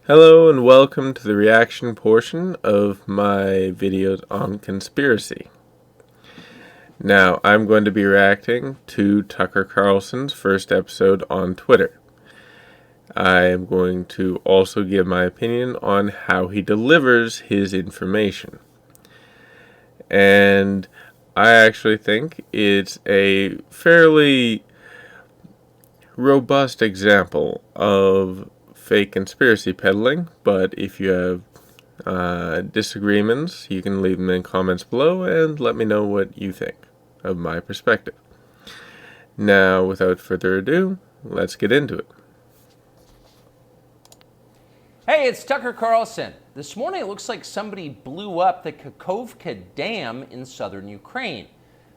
Hello and welcome to the reaction portion of my videos on conspiracy. Now, I'm going to be reacting to Tucker Carlson's first episode on Twitter. I am going to also give my opinion on how he delivers his information. And I actually think it's a fairly robust example of fake conspiracy peddling, but if you have disagreements, you can leave them in comments below and let me know what you think of my perspective. Now, without further ado, let's get into it. Hey, it's Tucker Carlson. This morning it looks like somebody blew up the Kakhovka Dam in southern Ukraine.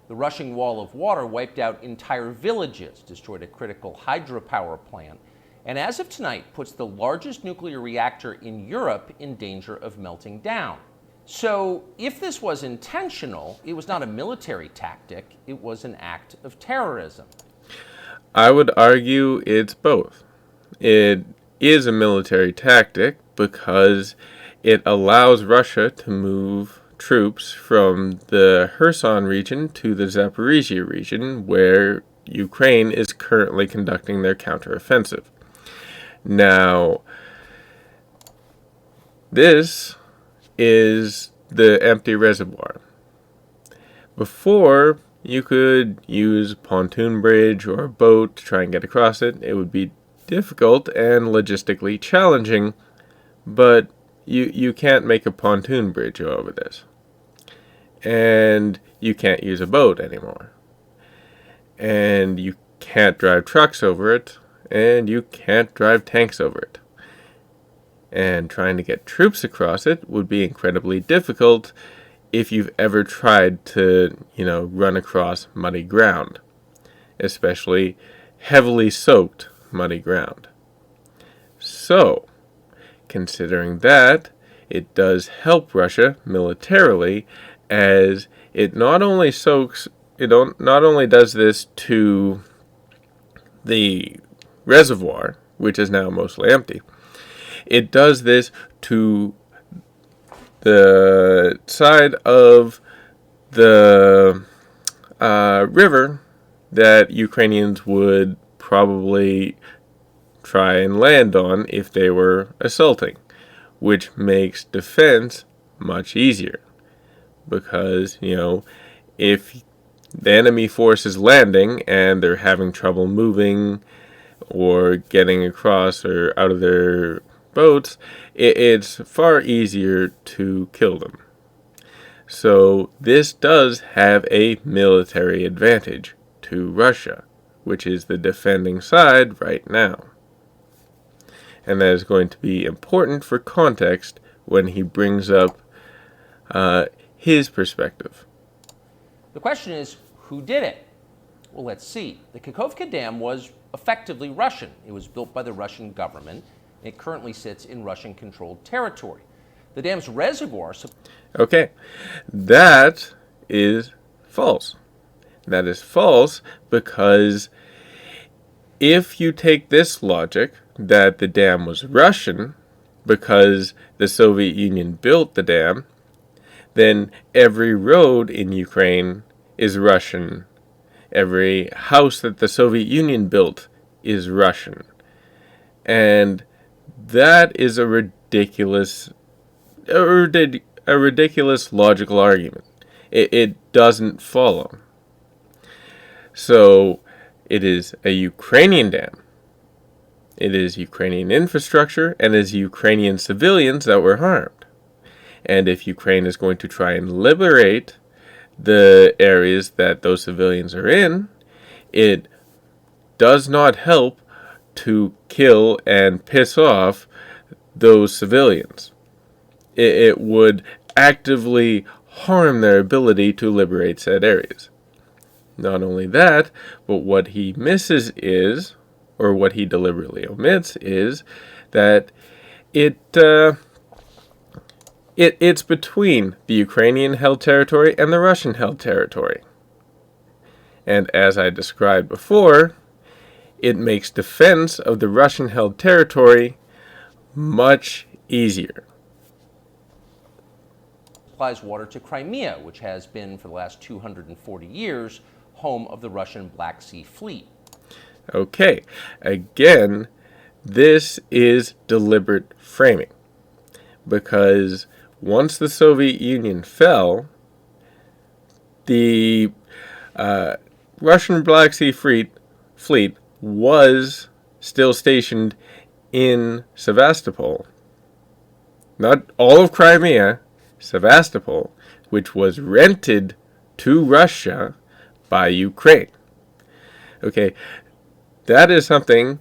The rushing wall of water wiped out entire villages, destroyed a critical hydropower plant, and as of tonight puts the largest nuclear reactor in Europe in danger of melting down. So if this was intentional, it was not a military tactic, it was an act of terrorism. I would argue it's both. It is a military tactic because it allows Russia to move troops from the Kherson region to the Zaporizhia region, where Ukraine is currently conducting their counteroffensive. Now, this is the empty reservoir. Before, you could use a pontoon bridge or a boat to try and get across it. It would be difficult and logistically challenging, but you can't make a pontoon bridge over this. And you can't use a boat anymore. And you can't drive trucks over it. And you can't drive tanks over it. And trying to get troops across it would be incredibly difficult if you've ever tried to, run across muddy ground, especially heavily soaked muddy ground. So, considering that, it does help Russia militarily, as it not only does this to the reservoir, which is now mostly empty, it does this to the side of the river that Ukrainians would probably try and land on if they were assaulting, which makes defense much easier. Because, if the enemy force is landing and they're having trouble moving or getting across or out of their boats, it's far easier to kill them. So this does have a military advantage to Russia, which is the defending side right now. And that is going to be important for context when he brings up his perspective. The question is, who did it? Well, let's see. The Kakhovka Dam was effectively Russian. It was built by the Russian government. It currently sits in Russian-controlled territory. The dam's reservoir... Okay, that is false. That is false because if you take this logic that the dam was Russian because the Soviet Union built the dam, then every road in Ukraine is Russian. Every house that the Soviet Union built is Russian. And that is a ridiculous logical argument. It doesn't follow. So it is a Ukrainian dam. It is Ukrainian infrastructure and it is Ukrainian civilians that were harmed. And if Ukraine is going to try and liberate the areas that those civilians are in, it does not help to kill and piss off those civilians. It would actively harm their ability to liberate said areas. Not only that, but what he misses is, or what he deliberately omits, is that it's between the Ukrainian-held territory and the Russian-held territory. And as I described before, it makes defense of the Russian-held territory much easier. Supplies water to Crimea, which has been, for the last 240 years, home of the Russian Black Sea Fleet. Okay, again, this is deliberate framing, because once the Soviet Union fell, the Russian Black Sea Fleet was still stationed in Sevastopol. Not all of Crimea, Sevastopol, which was rented to Russia by Ukraine. Okay, that is something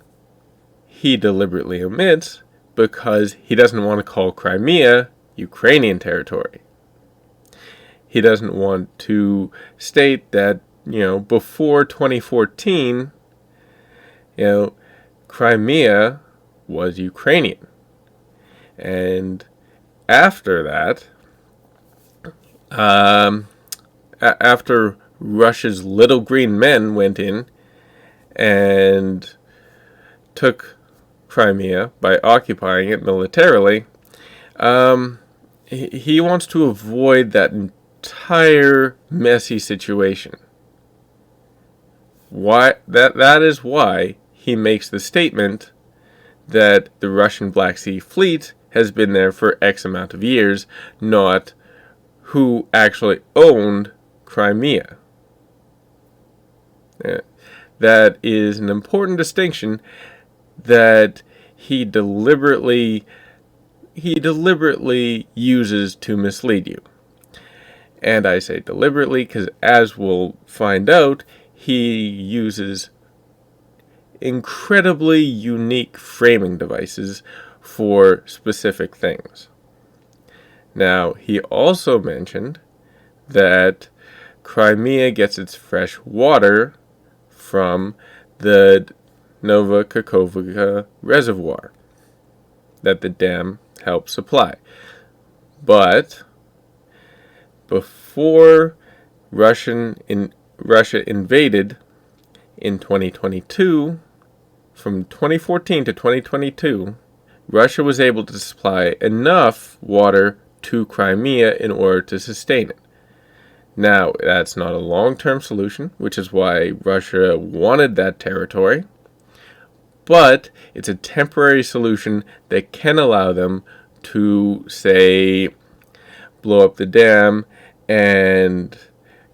he deliberately omits because he doesn't want to call Crimea Ukrainian territory. He doesn't want to state that, before 2014, Crimea was Ukrainian. And after that, after Russia's little green men went in and took Crimea by occupying it militarily, he wants to avoid that entire messy situation. That is why he makes the statement that the Russian Black Sea Fleet has been there for X amount of years, not who actually owned Crimea. That is an important distinction that he deliberately uses to mislead you. And I say deliberately because, as we'll find out, he uses incredibly unique framing devices for specific things. Now, he also mentioned that Crimea gets its fresh water from the Nova Kakhovka reservoir that the dam helps supply. But before Russia invaded in 2022, from 2014 to 2022, Russia was able to supply enough water to Crimea in order to sustain it. Now, that's not a long-term solution, which is why Russia wanted that territory, but it's a temporary solution that can allow them to, say, blow up the dam and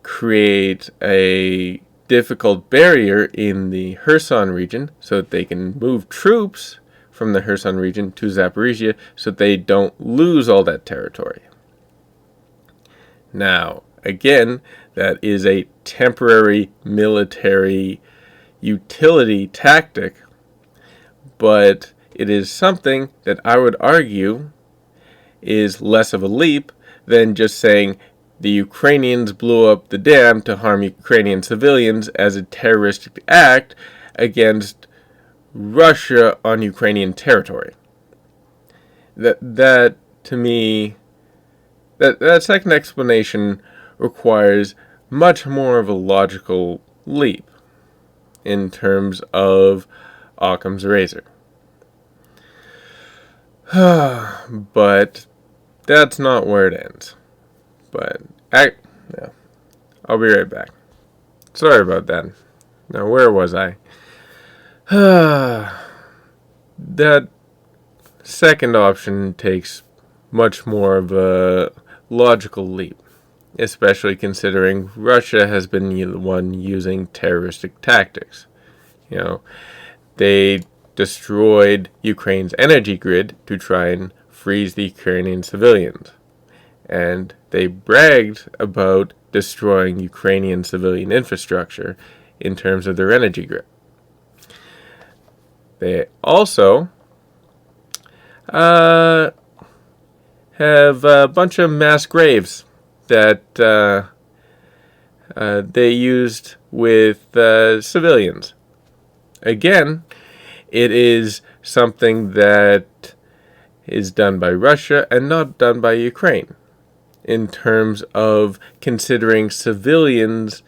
create a difficult barrier in the Kherson region so that they can move troops from the Kherson region to Zaporizhia so that they don't lose all that territory. Now, again, that is a temporary military utility tactic, but it is something that I would argue is less of a leap than just saying the Ukrainians blew up the dam to harm Ukrainian civilians as a terroristic act against Russia on Ukrainian territory. That to me, that second explanation requires much more of a logical leap in terms of Occam's razor. But that's not where it ends. But I'll be right back. Sorry about that. Now, where was I? That second option takes much more of a logical leap, especially considering Russia has been the one using terroristic tactics. They destroyed Ukraine's energy grid to try and freeze the Ukrainian civilians. And they bragged about destroying Ukrainian civilian infrastructure in terms of their energy grid. They also have a bunch of mass graves that they used with civilians. Again, it is something that is done by Russia and not done by Ukraine in terms of considering civilians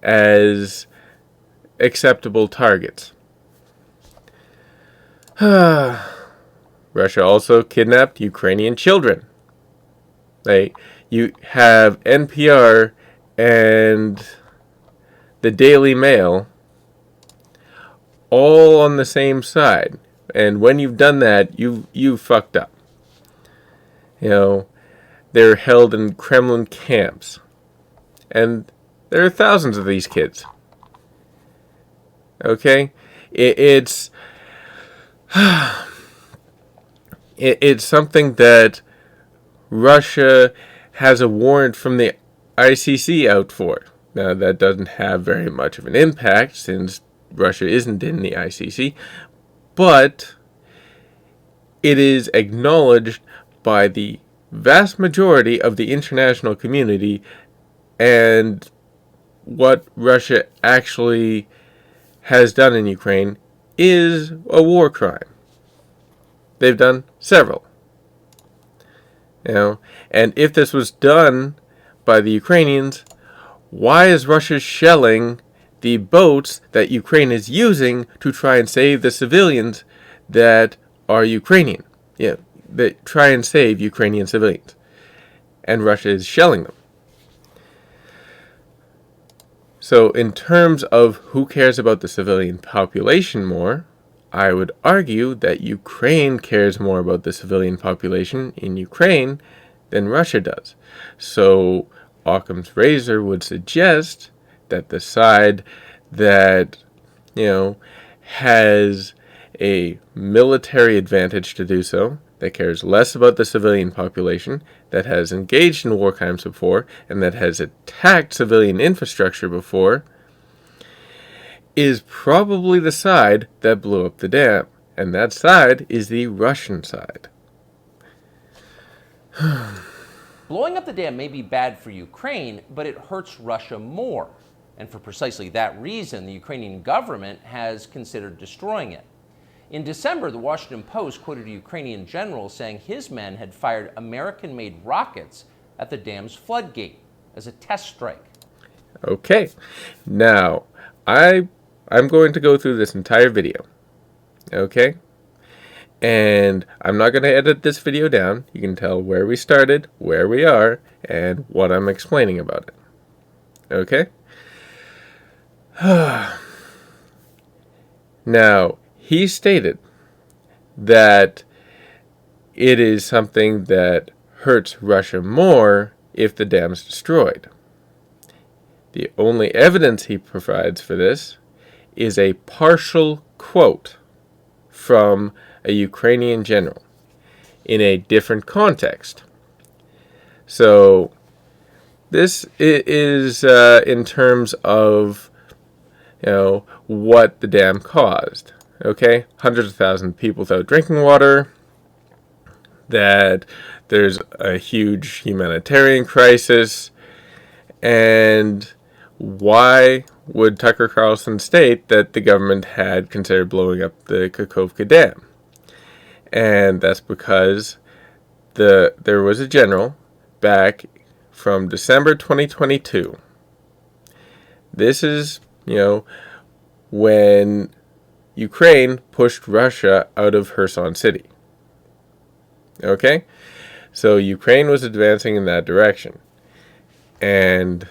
as acceptable targets. Right Russia also kidnapped Ukrainian children. You have NPR and the Daily Mail all on the same side. And when you've done that, you've fucked up. They're held in Kremlin camps. And there are thousands of these kids. Okay? It's something that Russia has a warrant from the ICC out for. Now, that doesn't have very much of an impact since Russia isn't in the ICC, but it is acknowledged by the vast majority of the international community, and what Russia actually has done in Ukraine is a war crime. They've done several. And if this was done by the Ukrainians, why is Russia shelling the boats that Ukraine is using to try and save the civilians that are Ukrainian? That try and save Ukrainian civilians. And Russia is shelling them. So in terms of who cares about the civilian population more, I would argue that Ukraine cares more about the civilian population in Ukraine than Russia does. So Occam's razor would suggest that the side that, has a military advantage to do so, that cares less about the civilian population, that has engaged in war crimes before, and that has attacked civilian infrastructure before, is probably the side that blew up the dam. And that side is the Russian side. Blowing up the dam may be bad for Ukraine, but it hurts Russia more. And for precisely that reason, the Ukrainian government has considered destroying it. In December, the Washington Post quoted a Ukrainian general saying his men had fired American-made rockets at the dam's floodgate as a test strike. Okay, now I'm going to go through this entire video. Okay? And I'm not going to edit this video down. You can tell where we started, where we are, and what I'm explaining about it. Okay? Now, he stated that it is something that hurts Russia more if the dam's destroyed. The only evidence he provides for this is a partial quote from a Ukrainian general in a different context. So this is in terms of what the dam caused. Okay, hundreds of thousands of people without drinking water, that there's a huge humanitarian crisis, and why would Tucker Carlson state that the government had considered blowing up the Kakhovka Dam? And that's because there was a general back from December 2022. This is, when Ukraine pushed Russia out of Kherson City. Okay? So Ukraine was advancing in that direction. And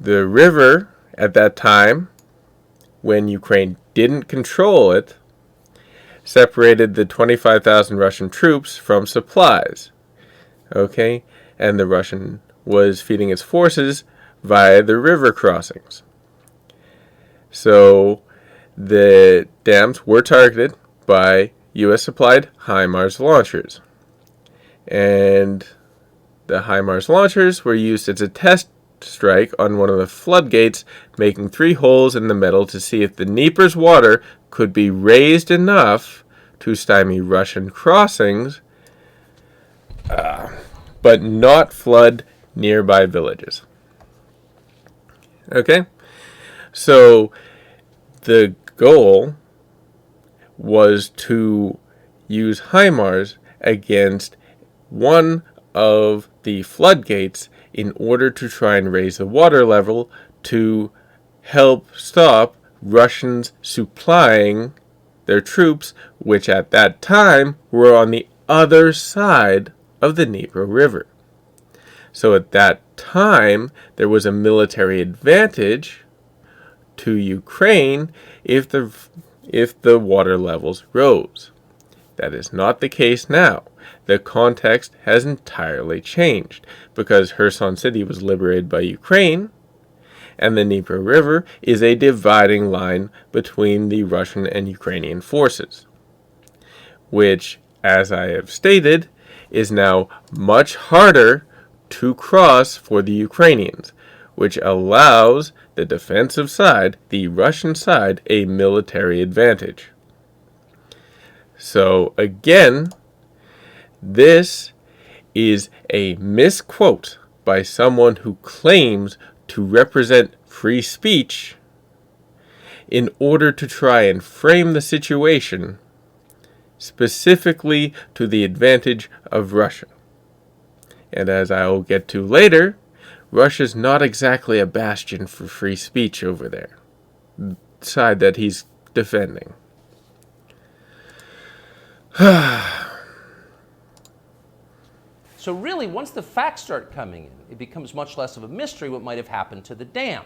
the river at that time, when Ukraine didn't control it, separated the 25,000 Russian troops from supplies. Okay? And the Russian was feeding its forces via the river crossings. So the dams were targeted by U.S.-supplied HIMARS launchers. And the HIMARS launchers were used as a test strike on one of the floodgates, making 3 holes in the metal to see if the Dnieper's water could be raised enough to stymie Russian crossings, but not flood nearby villages. Okay? So the goal was to use HIMARS against one of the floodgates in order to try and raise the water level to help stop Russians supplying their troops, which at that time were on the other side of the Dnieper River. So at that time, there was a military advantage to Ukraine if the water levels rose. That is not the case now. The context has entirely changed because Kherson City was liberated by Ukraine, and the Dnieper River is a dividing line between the Russian and Ukrainian forces, which, as I have stated, is now much harder to cross for the Ukrainians, which allows the defensive side, the Russian side, a military advantage. So again, this is a misquote by someone who claims to represent free speech in order to try and frame the situation specifically to the advantage of Russia. And as I will get to later, Russia's not exactly a bastion for free speech over there, the side that he's defending. So really, once the facts start coming in, it becomes much less of a mystery what might have happened to the dam.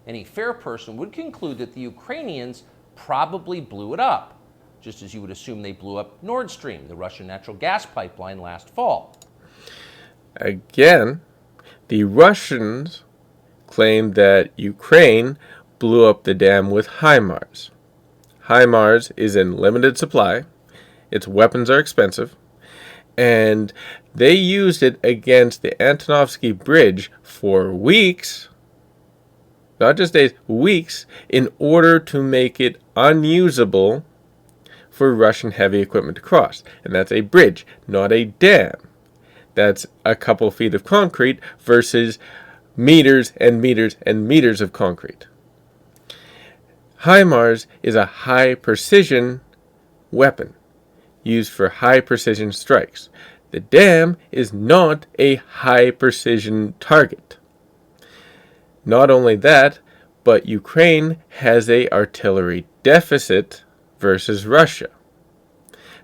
Any fair person would conclude that the Ukrainians probably blew it up, just as you would assume they blew up Nord Stream, the Russian natural gas pipeline, last fall. Again, the Russians claimed that Ukraine blew up the dam with HIMARS. HIMARS is in limited supply, its weapons are expensive, and they used it against the Antonovsky Bridge for weeks, not just days, weeks, in order to make it unusable for Russian heavy equipment to cross. And that's a bridge, not a dam. That's a couple feet of concrete versus meters and meters and meters of concrete. HIMARS is a high precision weapon used for high precision strikes. The dam is not a high precision target. Not only that, but Ukraine has an artillery deficit versus Russia.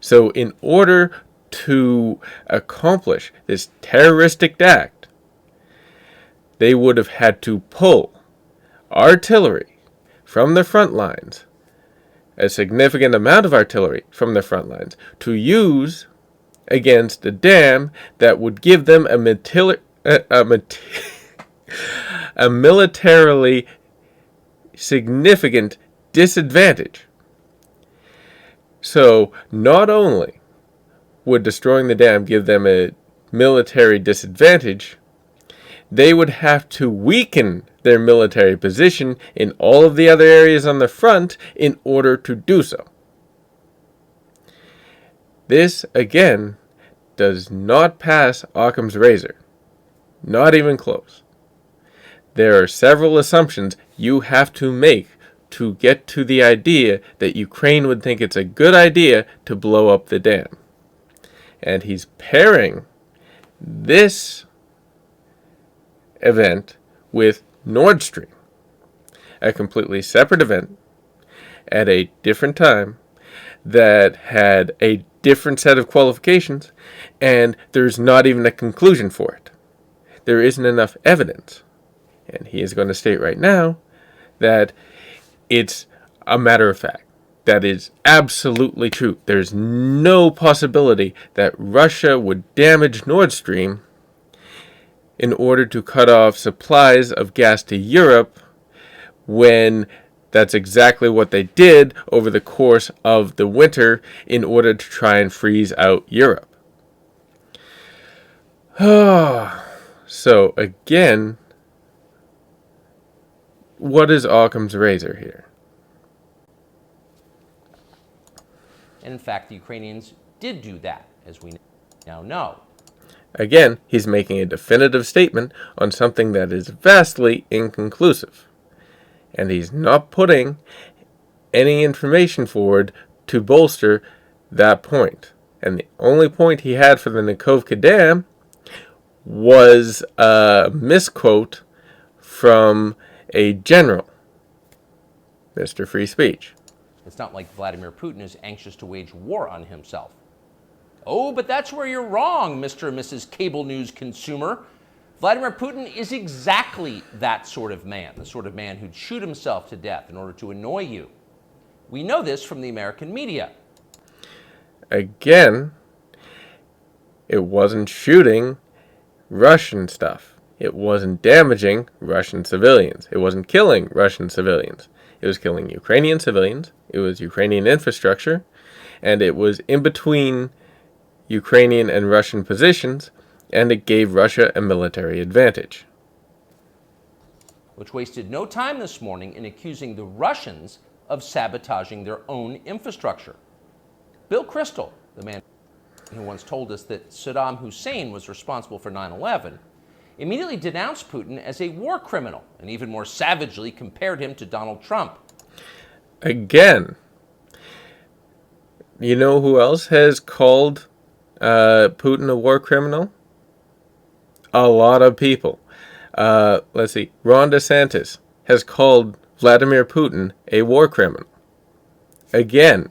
So in order to accomplish this terroristic act, they would have had to pull artillery from the front lines, a significant amount of artillery from the front lines, to use against a dam that would give them a militarily significant disadvantage. So not only would destroying the dam give them a military disadvantage, they would have to weaken their military position in all of the other areas on the front in order to do so. This, again, does not pass Occam's razor. Not even close. There are several assumptions you have to make to get to the idea that Ukraine would think it's a good idea to blow up the dam. And he's pairing this event with Nord Stream, a completely separate event at a different time that had a different set of qualifications, and there's not even a conclusion for it. There isn't enough evidence. And he is going to state right now that it's a matter of fact. That is absolutely true. There's no possibility that Russia would damage Nord Stream in order to cut off supplies of gas to Europe when that's exactly what they did over the course of the winter in order to try and freeze out Europe. So again, what is Occam's razor here? And in fact, the Ukrainians did do that, as we now know. Again, he's making a definitive statement on something that is vastly inconclusive. And he's not putting any information forward to bolster that point. And the only point he had for the Nikovka Dam was a misquote from a general, Mr. Free Speech. It's not like Vladimir Putin is anxious to wage war on himself. Oh, but that's where you're wrong, Mr. and Mrs. Cable News consumer. Vladimir Putin is exactly that sort of man, the sort of man who'd shoot himself to death in order to annoy you. We know this from the American media. Again, it wasn't shooting Russian stuff. It wasn't damaging Russian civilians. It wasn't killing Russian civilians. It was killing Ukrainian civilians. It was Ukrainian infrastructure. And it was in between Ukrainian and Russian positions, and it gave Russia a military advantage. Which wasted no time this morning in accusing the Russians of sabotaging their own infrastructure. Bill Kristol, the man who once told us that Saddam Hussein was responsible for 9/11, immediately denounced Putin as a war criminal and even more savagely compared him to Donald Trump. Again, you know who else has called Putin a war criminal? A lot of people. Let's see. Ron DeSantis has called Vladimir Putin a war criminal. Again,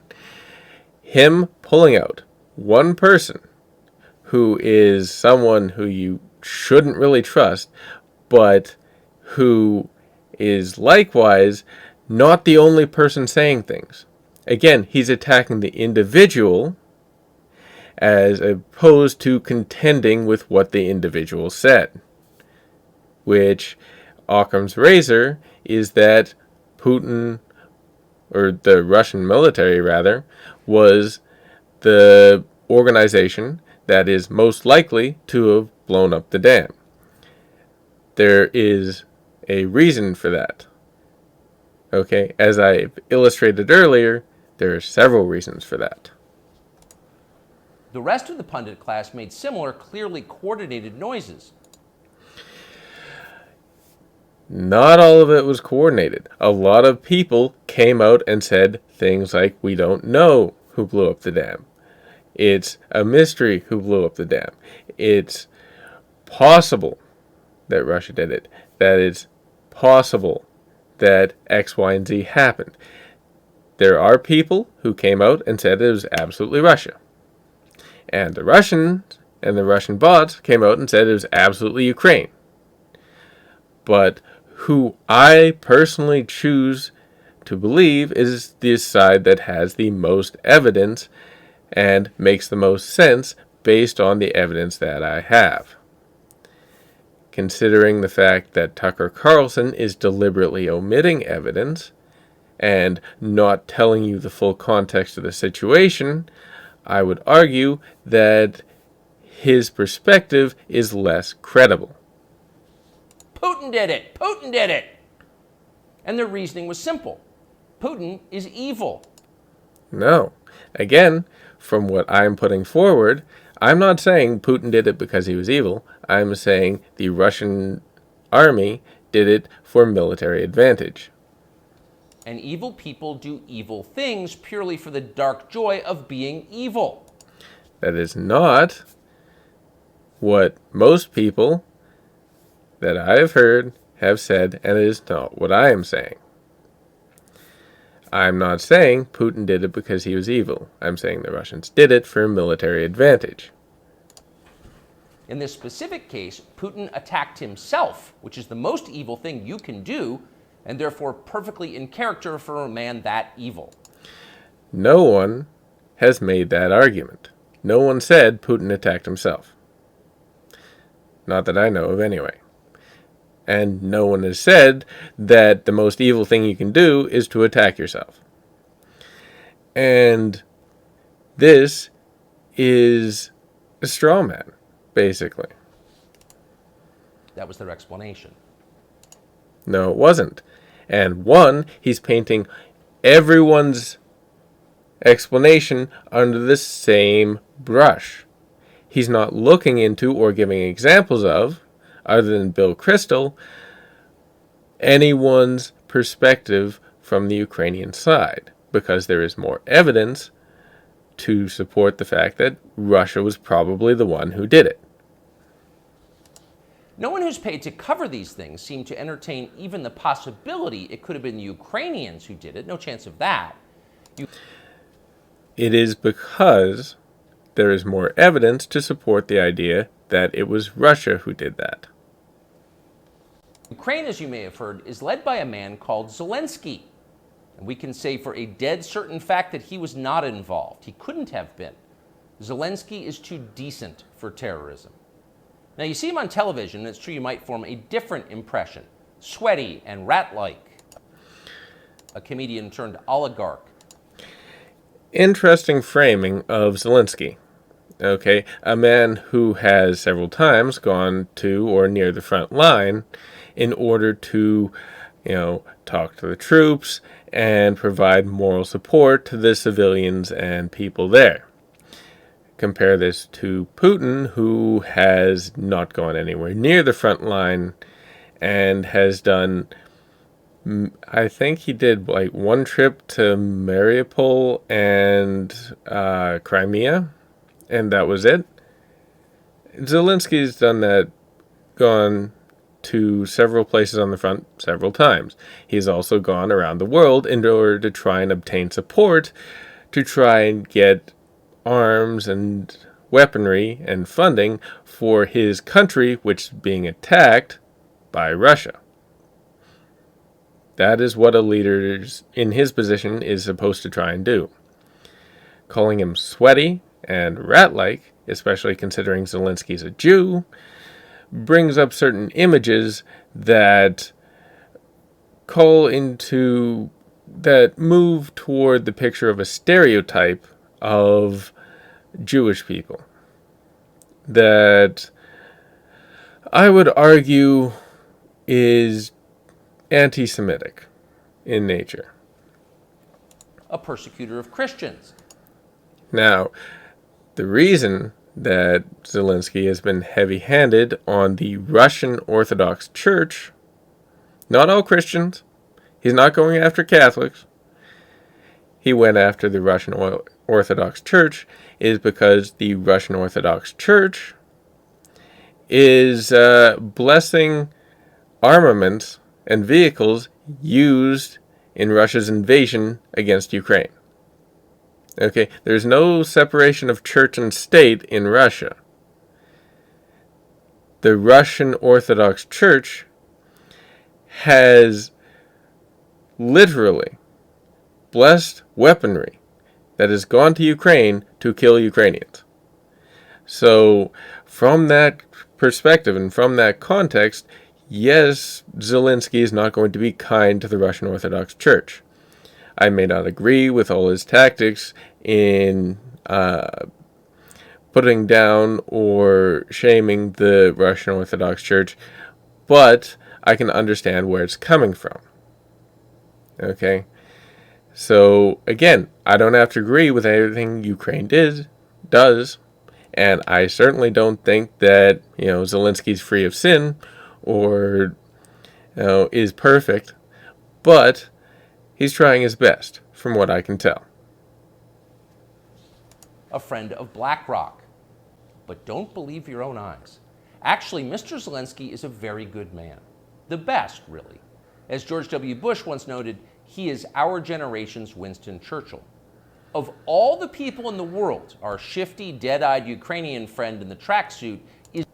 him pulling out one person who is someone who you shouldn't really trust, but who is likewise not the only person saying things. Again, he's attacking the individual as opposed to contending with what the individual said. Which, Occam's razor, is that Putin, or the Russian military rather, was the organization that is most likely to have blown up the dam. There is a reason for that. Okay, as I illustrated earlier, there are several reasons for that. The rest of the pundit class made similar, clearly coordinated noises. Not all of it was coordinated. A lot of people came out and said things like, we don't know who blew up the dam. It's a mystery who blew up the dam. It's possible that Russia did it. That it's possible that X, Y, and Z happened. There are people who came out and said it was absolutely Russia. And the Russians and the Russian bots came out and said it was absolutely Ukraine. But who I personally choose to believe is the side that has the most evidence and makes the most sense based on the evidence that I have. Considering the fact that Tucker Carlson is deliberately omitting evidence and not telling you the full context of the situation, I would argue that his perspective is less credible. Putin did it! Putin did it! And their reasoning was simple. Putin is evil. No. Again, from what I'm putting forward, I'm not saying Putin did it because he was evil. I'm saying the Russian army did it for military advantage. And evil people do evil things purely for the dark joy of being evil. That is not what most people that I have heard have said, and it is not what I am saying. I'm not saying Putin did it because he was evil. I'm saying the Russians did it for military advantage. In this specific case, Putin attacked himself, which is the most evil thing you can do, and therefore perfectly in character for a man that evil. No one has made that argument. No one said Putin attacked himself. Not that I know of anyway. And no one has said that the most evil thing you can do is to attack yourself. And this is a straw man, basically. That was their explanation. No, it wasn't. And one, he's painting everyone's explanation under the same brush. He's not looking into or giving examples of, other than Bill Kristol, anyone's perspective from the Ukrainian side, because there is more evidence to support the fact that Russia was probably the one who did it. No one who's paid to cover these things seemed to entertain even the possibility it could have been the Ukrainians who did it. No chance of that. It is because there is more evidence to support the idea that it was Russia who did that. Ukraine, as you may have heard, is led by a man called Zelensky. And we can say for a dead certain fact that he was not involved. He couldn't have been. Zelensky is too decent for terrorism. Now, you see him on television, and it's true you might form a different impression. Sweaty and rat-like. A comedian turned oligarch. Interesting framing of Zelensky. Okay, a man who has several times gone to or near the front line in order to, talk to the troops and provide moral support to the civilians and people there. Compare this to Putin, who has not gone anywhere near the front line and has done, I think he did like one trip to Mariupol and Crimea, and that was it. Zelensky's done that, gone to several places on the front several times. He's also gone around the world in order to try and obtain support, to try and get arms and weaponry and funding for his country, which is being attacked by Russia. That is what a leader in his position is supposed to try and do. Calling him sweaty and rat-like, especially considering Zelensky's a Jew, brings up certain images that move toward the picture of a stereotype of Jewish people that I would argue is anti-Semitic in nature. A persecutor of Christians. Now, the reason that Zelensky has been heavy-handed on the Russian Orthodox Church, not all Christians, he's not going after Catholics, he went after the Russian Orthodox Church, is because the Russian Orthodox Church is blessing armaments and vehicles used in Russia's invasion against Ukraine. Okay, there's no separation of church and state in Russia. The Russian Orthodox Church has literally blessed weaponry that has gone to Ukraine to kill Ukrainians. So, from that perspective and from that context, yes, Zelensky is not going to be kind to the Russian Orthodox Church. I may not agree with all his tactics in putting down or shaming the Russian Orthodox Church, but I can understand where it's coming from. Okay? So, again, I don't have to agree with everything Ukraine does, and I certainly don't think that, Zelensky's free of sin or, is perfect, but he's trying his best, from what I can tell. A friend of BlackRock. But don't believe your own eyes. Actually, Mr. Zelensky is a very good man. The best, really. As George W. Bush once noted, he is our generation's Winston Churchill. Of all the people in the world, our shifty, dead-eyed Ukrainian friend in the tracksuit is...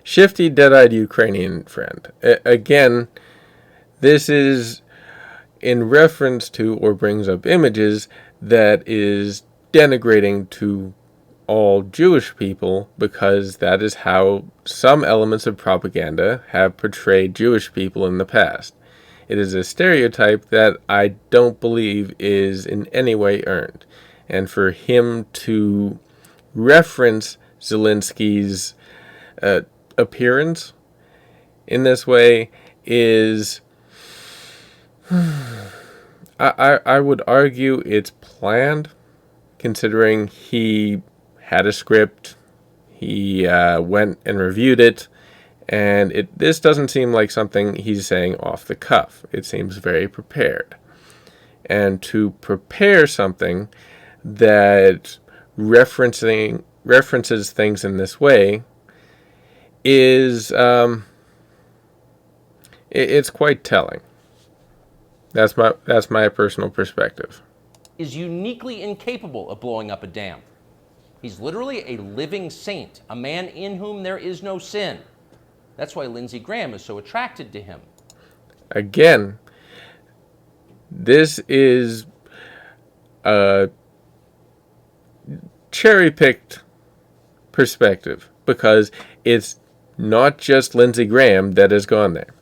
Shifty, dead-eyed Ukrainian friend. Again, this is in reference to or brings up images that is denigrating to all Jewish people, because that is how some elements of propaganda have portrayed Jewish people in the past. It is a stereotype that I don't believe is in any way earned. And for him to reference Zelensky's appearance in this way is... I would argue it's planned, considering he had a script, he went and reviewed it, and this doesn't seem like something he's saying off the cuff. It seems very prepared. And to prepare something that references things in this way is it's quite telling. That's my personal perspective. is uniquely incapable of blowing up a dam. He's literally a living saint, a man in whom there is no sin. That's why Lindsey Graham is so attracted to him. Again, this is a cherry-picked perspective because it's not just Lindsey Graham that has gone there.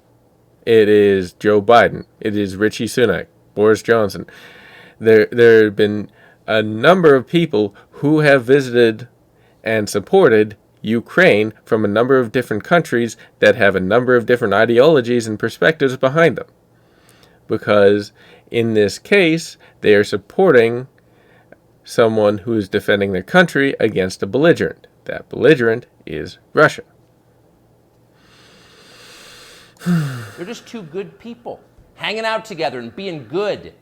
It is Joe Biden. It is Rishi Sunak, Boris Johnson. There have been a number of people who have visited and supported Ukraine from a number of different countries that have a number of different ideologies and perspectives behind them. Because in this case, they are supporting someone who is defending their country against a belligerent. That belligerent is Russia. They're just two good people, hanging out together and being good.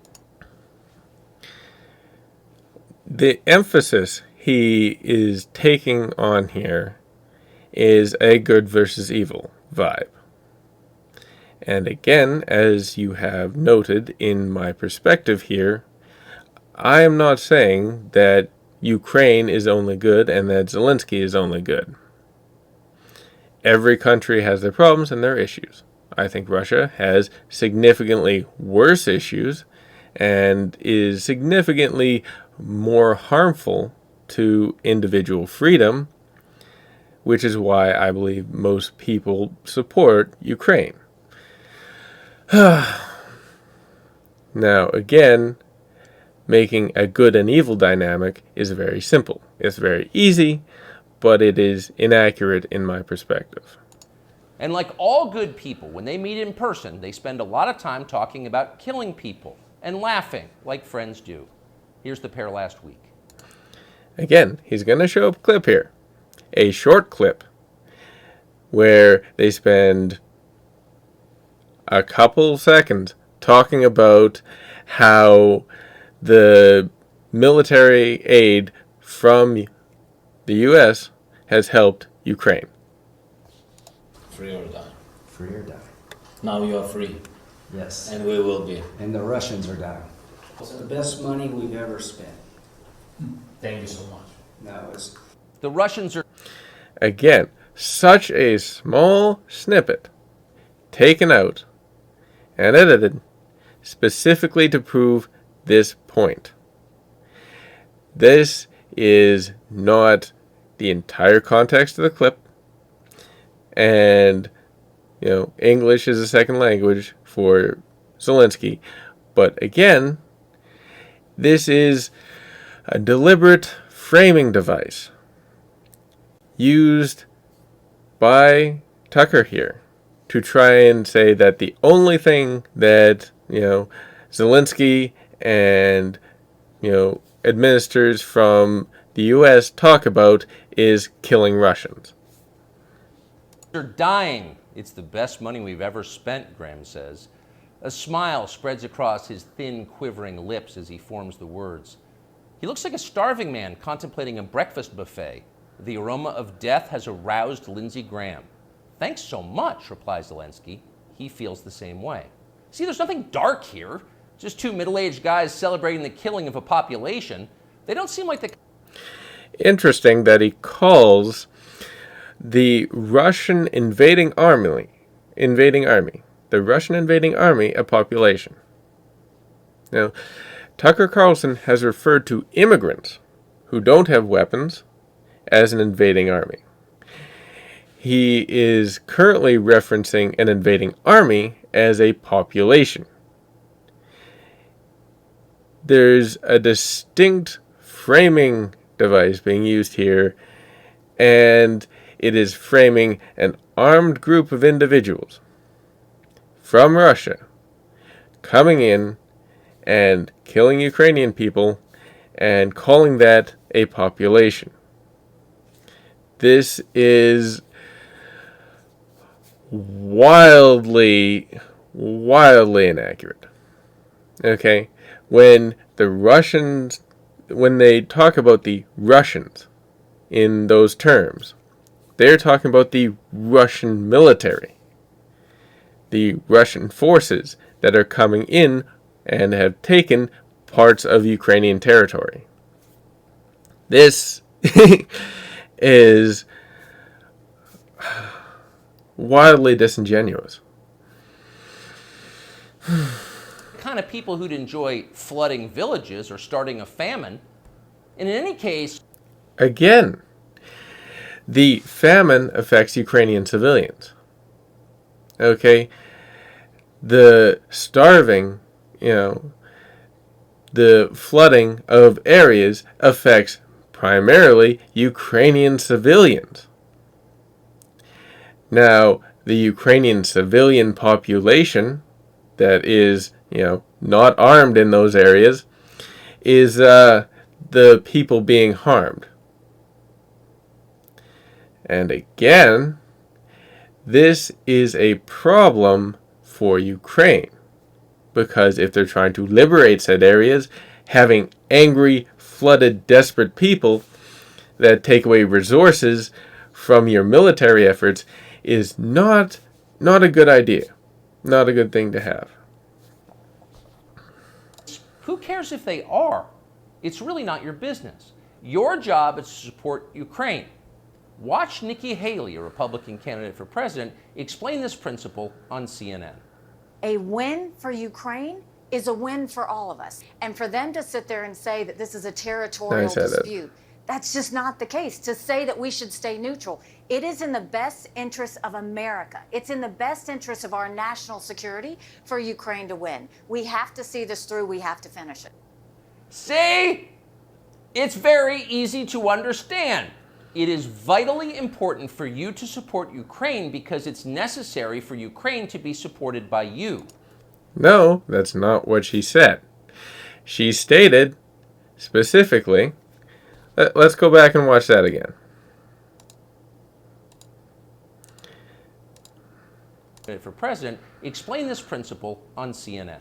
The emphasis he is taking on here is a good versus evil vibe. And again, as you have noted in my perspective here, I am not saying that Ukraine is only good and that Zelensky is only good. Every country has their problems and their issues. I think Russia has significantly worse issues and is significantly more harmful to individual freedom, which is why I believe most people support Ukraine. Now, again, making a good and evil dynamic is very simple. It's very easy, but it is inaccurate in my perspective. And like all good people, when they meet in person, they spend a lot of time talking about killing people and laughing like friends do. Here's the pair last week. Again, he's going to show a clip here. A short clip where they spend a couple seconds talking about how the military aid from the U.S. has helped Ukraine. Free or die. Free or die. Now you are free, Yes. and we will be. And the Russians are dying. It's the best money we've ever spent. Thank you so much. No, it's The Russians are Again, such a small snippet taken out and edited specifically to prove this point. This is not the entire context of the clip, and English is a second language for Zelensky, but again, this is a deliberate framing device used by Tucker here to try and say that the only thing that Zelensky and administrators from the U.S. talk about is killing Russians. dying. It's the best money we've ever spent, Graham says. A smile spreads across his thin, quivering lips as he forms the words. He looks like a starving man contemplating a breakfast buffet. The aroma of death has aroused Lindsey Graham. Thanks so much, replies Zelensky. He feels the same way. See, there's nothing dark here. Just two middle-aged guys celebrating the killing of a population. They don't seem like the... Interesting that he calls the Russian invading army a population. Now, Tucker Carlson has referred to immigrants who don't have weapons as an invading army. He is currently referencing an invading army as a population. There's a distinct framing device being used here, and it is framing an armed group of individuals from Russia coming in and killing Ukrainian people and calling that a population. This is wildly inaccurate. Okay? When they talk about the Russians in those terms, they're talking about the Russian military, the Russian forces that are coming in and have taken parts of Ukrainian territory. This is wildly disingenuous. The kind of people who'd enjoy flooding villages or starting a famine. And in any case, Again, the famine affects Ukrainian civilians. Okay? The starving, the flooding of areas affects primarily Ukrainian civilians. Now, the Ukrainian civilian population that is, not armed in those areas is the people being harmed. And again, this is a problem for Ukraine, because if they're trying to liberate said areas, having angry, flooded, desperate people that take away resources from your military efforts is not a good idea, not a good thing to have. who cares if they are? It's really not your business. Your job is to support Ukraine. Watch Nikki Haley, a Republican candidate for president, explain this principle on CNN. A win for Ukraine is a win for all of us. And for them to sit there and say that this is a territorial dispute, that's just not the case. To say that we should stay neutral, it is in the best interest of America. It's in the best interest of our national security for Ukraine to win. We have to see this through. We have to finish it. See? It's very easy to understand. It is vitally important for you to support Ukraine because it's necessary for Ukraine to be supported by you. No, that's not what she said. She stated specifically, let's go back and watch that again. For president, explain this principle on CNN.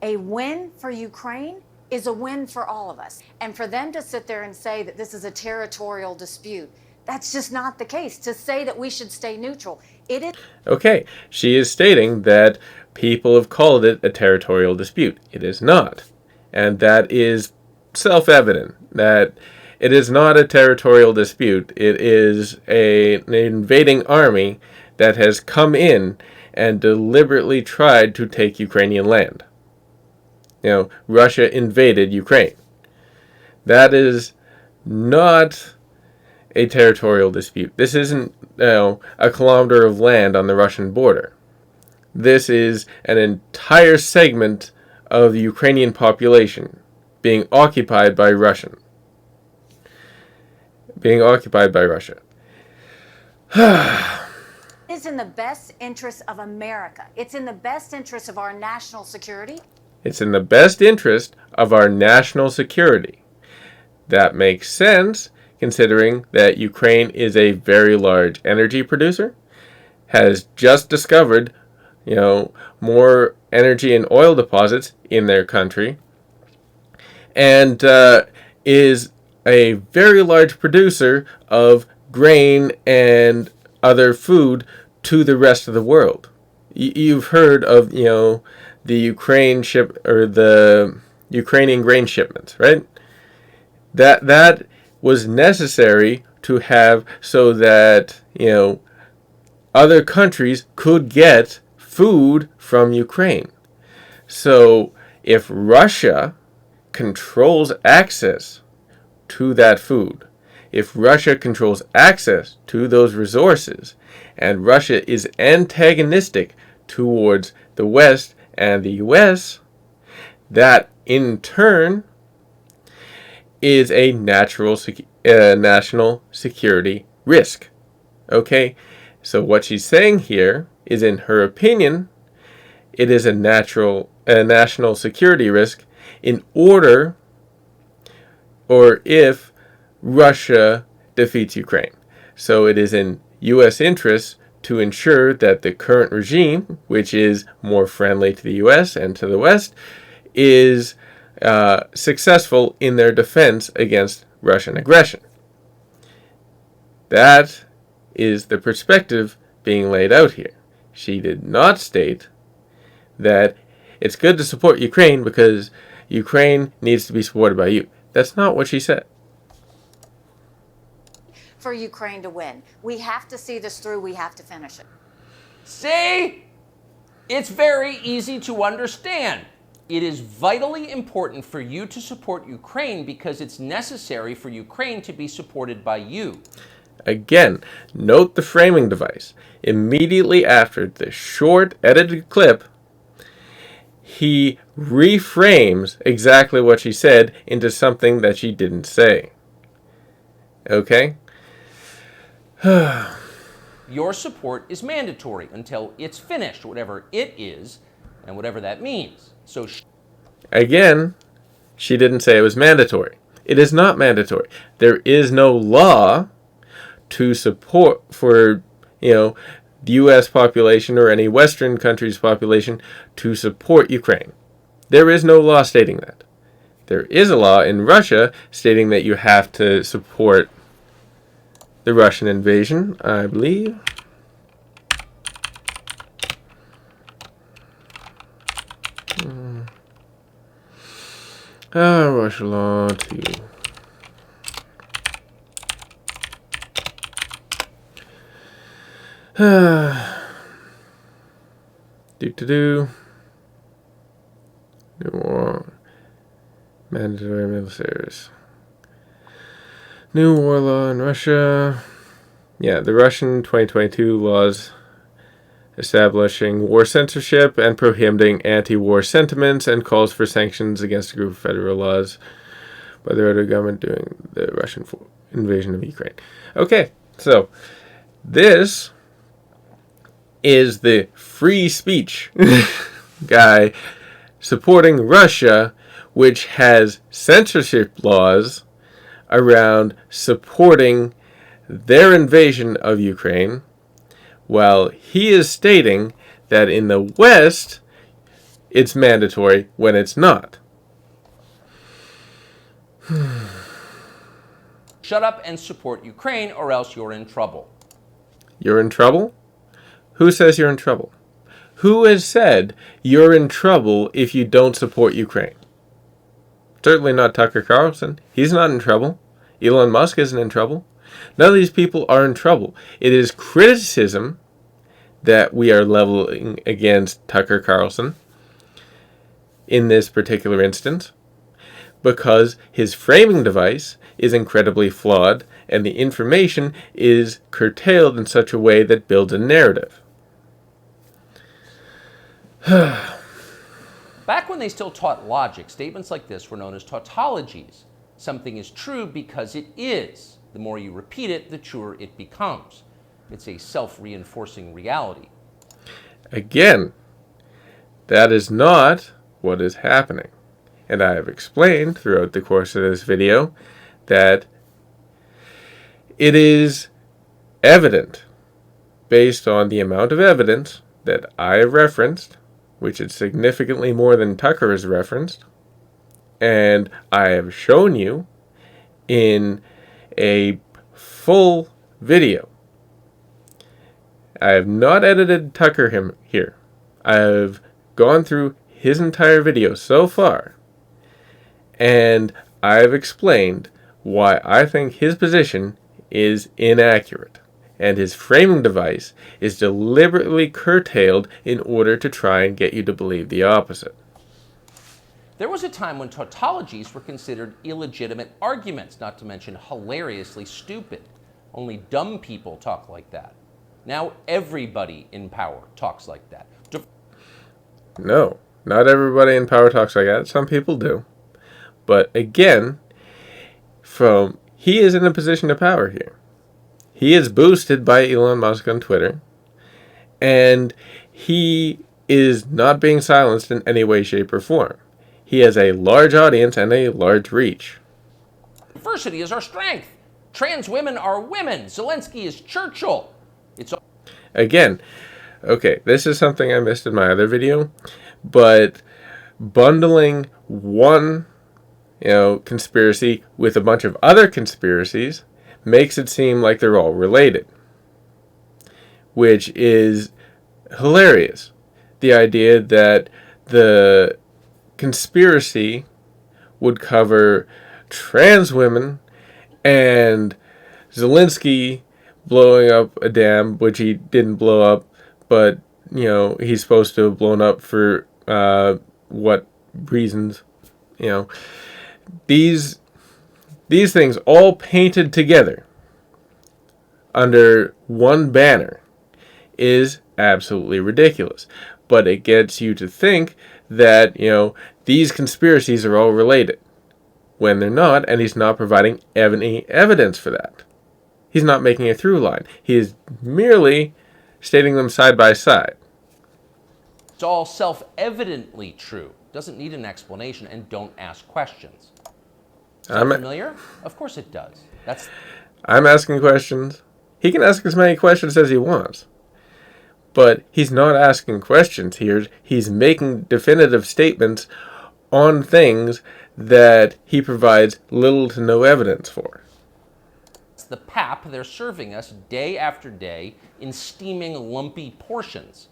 A win for Ukraine is a win for all of us. And for them to sit there and say that this is a territorial dispute, that's just not the case. To say that we should stay neutral, it is... Okay, she is stating that people have called it a territorial dispute. It is not. And that is self-evident, that it is not a territorial dispute. It is an invading army that has come in and deliberately tried to take Ukrainian land. Russia invaded Ukraine. That is not a territorial dispute. This isn't, a kilometer of land on the Russian border. This is an entire segment of the Ukrainian population being occupied by Russia. It is in the best interest of America. It's in the best interest of our national security. It's in the best interest of our national security. That makes sense, considering that Ukraine is a very large energy producer, has just discovered, more energy and oil deposits in their country, and is a very large producer of grain and other food to the rest of the world. You've heard of, the Ukrainian grain shipments, right? That was necessary to have so that, other countries could get food from Ukraine. So if Russia controls access to that food, if Russia controls access to those resources, and Russia is antagonistic towards the West and the U.S., that in turn is a national security risk. Okay? So what she's saying here is, in her opinion, it is a national security risk in order, or if Russia defeats Ukraine. So it is in U.S. interest to ensure that the current regime, which is more friendly to the U.S. and to the West, is successful in their defense against Russian aggression. That is the perspective being laid out here. She did not state that it's good to support Ukraine because, Ukraine needs to be supported by you. That's not what she said. For Ukraine to win. We have to see this through. We have to finish it. See? It's very easy to understand. It is vitally important for you to support Ukraine because it's necessary for Ukraine to be supported by you. Again, note the framing device. Immediately after the short edited clip, he reframes exactly what she said into something that she didn't say. Okay? Your support is mandatory until it's finished, whatever it is, and whatever that means. So, Again, she didn't say it was mandatory. It is not mandatory. There is no law to support for, the U.S. population or any Western country's population to support Ukraine. There is no law stating that. There is a law in Russia stating that you have to support the Russian invasion, I believe. Russia law 2. Do. New war. Mandatory militaries. New war law in Russia. Yeah, the Russian 2022 laws establishing war censorship and prohibiting anti-war sentiments and calls for sanctions against a group of federal laws by the federal government during the Russian invasion of Ukraine. Okay, so this is the free speech guy supporting Russia, which has censorship laws around supporting their invasion of Ukraine, while he is stating that in the West, it's mandatory when it's not. shut up and support Ukraine or else you're in trouble. You're in trouble? Who says you're in trouble? Who has said you're in trouble if you don't support Ukraine? Certainly not Tucker Carlson. He's not in trouble. Elon Musk isn't in trouble. None of these people are in trouble. It is criticism that we are leveling against Tucker Carlson in this particular instance because his framing device is incredibly flawed and the information is curtailed in such a way that builds a narrative. Back when they still taught logic, statements like this were known as tautologies. Something is true because it is. The more you repeat it, the truer it becomes. It's a self-reinforcing reality. Again, that is not what is happening. And I have explained throughout the course of this video that it is evident, based on the amount of evidence that I have referenced, which is significantly more than Tucker has referenced, and I have shown you in a full video. I have not edited Tucker him here. I have gone through his entire video so far, and I have explained why I think his position is inaccurate, and his framing device is deliberately curtailed in order to try and get you to believe the opposite. There was a time when tautologies were considered illegitimate arguments, not to mention hilariously stupid. Only dumb people talk like that. Now everybody in power talks like that. No, not everybody in power talks like that. Some people do. But again, he is in a position of power here. He is boosted by Elon Musk on Twitter, and he is not being silenced in any way, shape, or form. He has a large audience and a large reach. Diversity is our strength. Trans women are women. Zelensky is Churchill. Again, okay, this is something I missed in my other video, but bundling one, conspiracy with a bunch of other conspiracies makes it seem like they're all related, which is hilarious. The idea that the conspiracy would cover trans women and Zelensky blowing up a dam, which he didn't blow up, but, he's supposed to have blown up for what reasons, These things all painted together under one banner is absolutely ridiculous. But it gets you to think that, these conspiracies are all related, when they're not, and he's not providing any evidence for that. He's not making a through line. He is merely stating them side by side. It's all self-evidently true. Doesn't need an explanation, and don't ask questions. Is that familiar? Of course it does. I'm asking questions. He can ask as many questions as he wants. But he's not asking questions here. He's making definitive statements on things that he provides little to no evidence for. It's the pap they're serving us day after day in steaming, lumpy portions.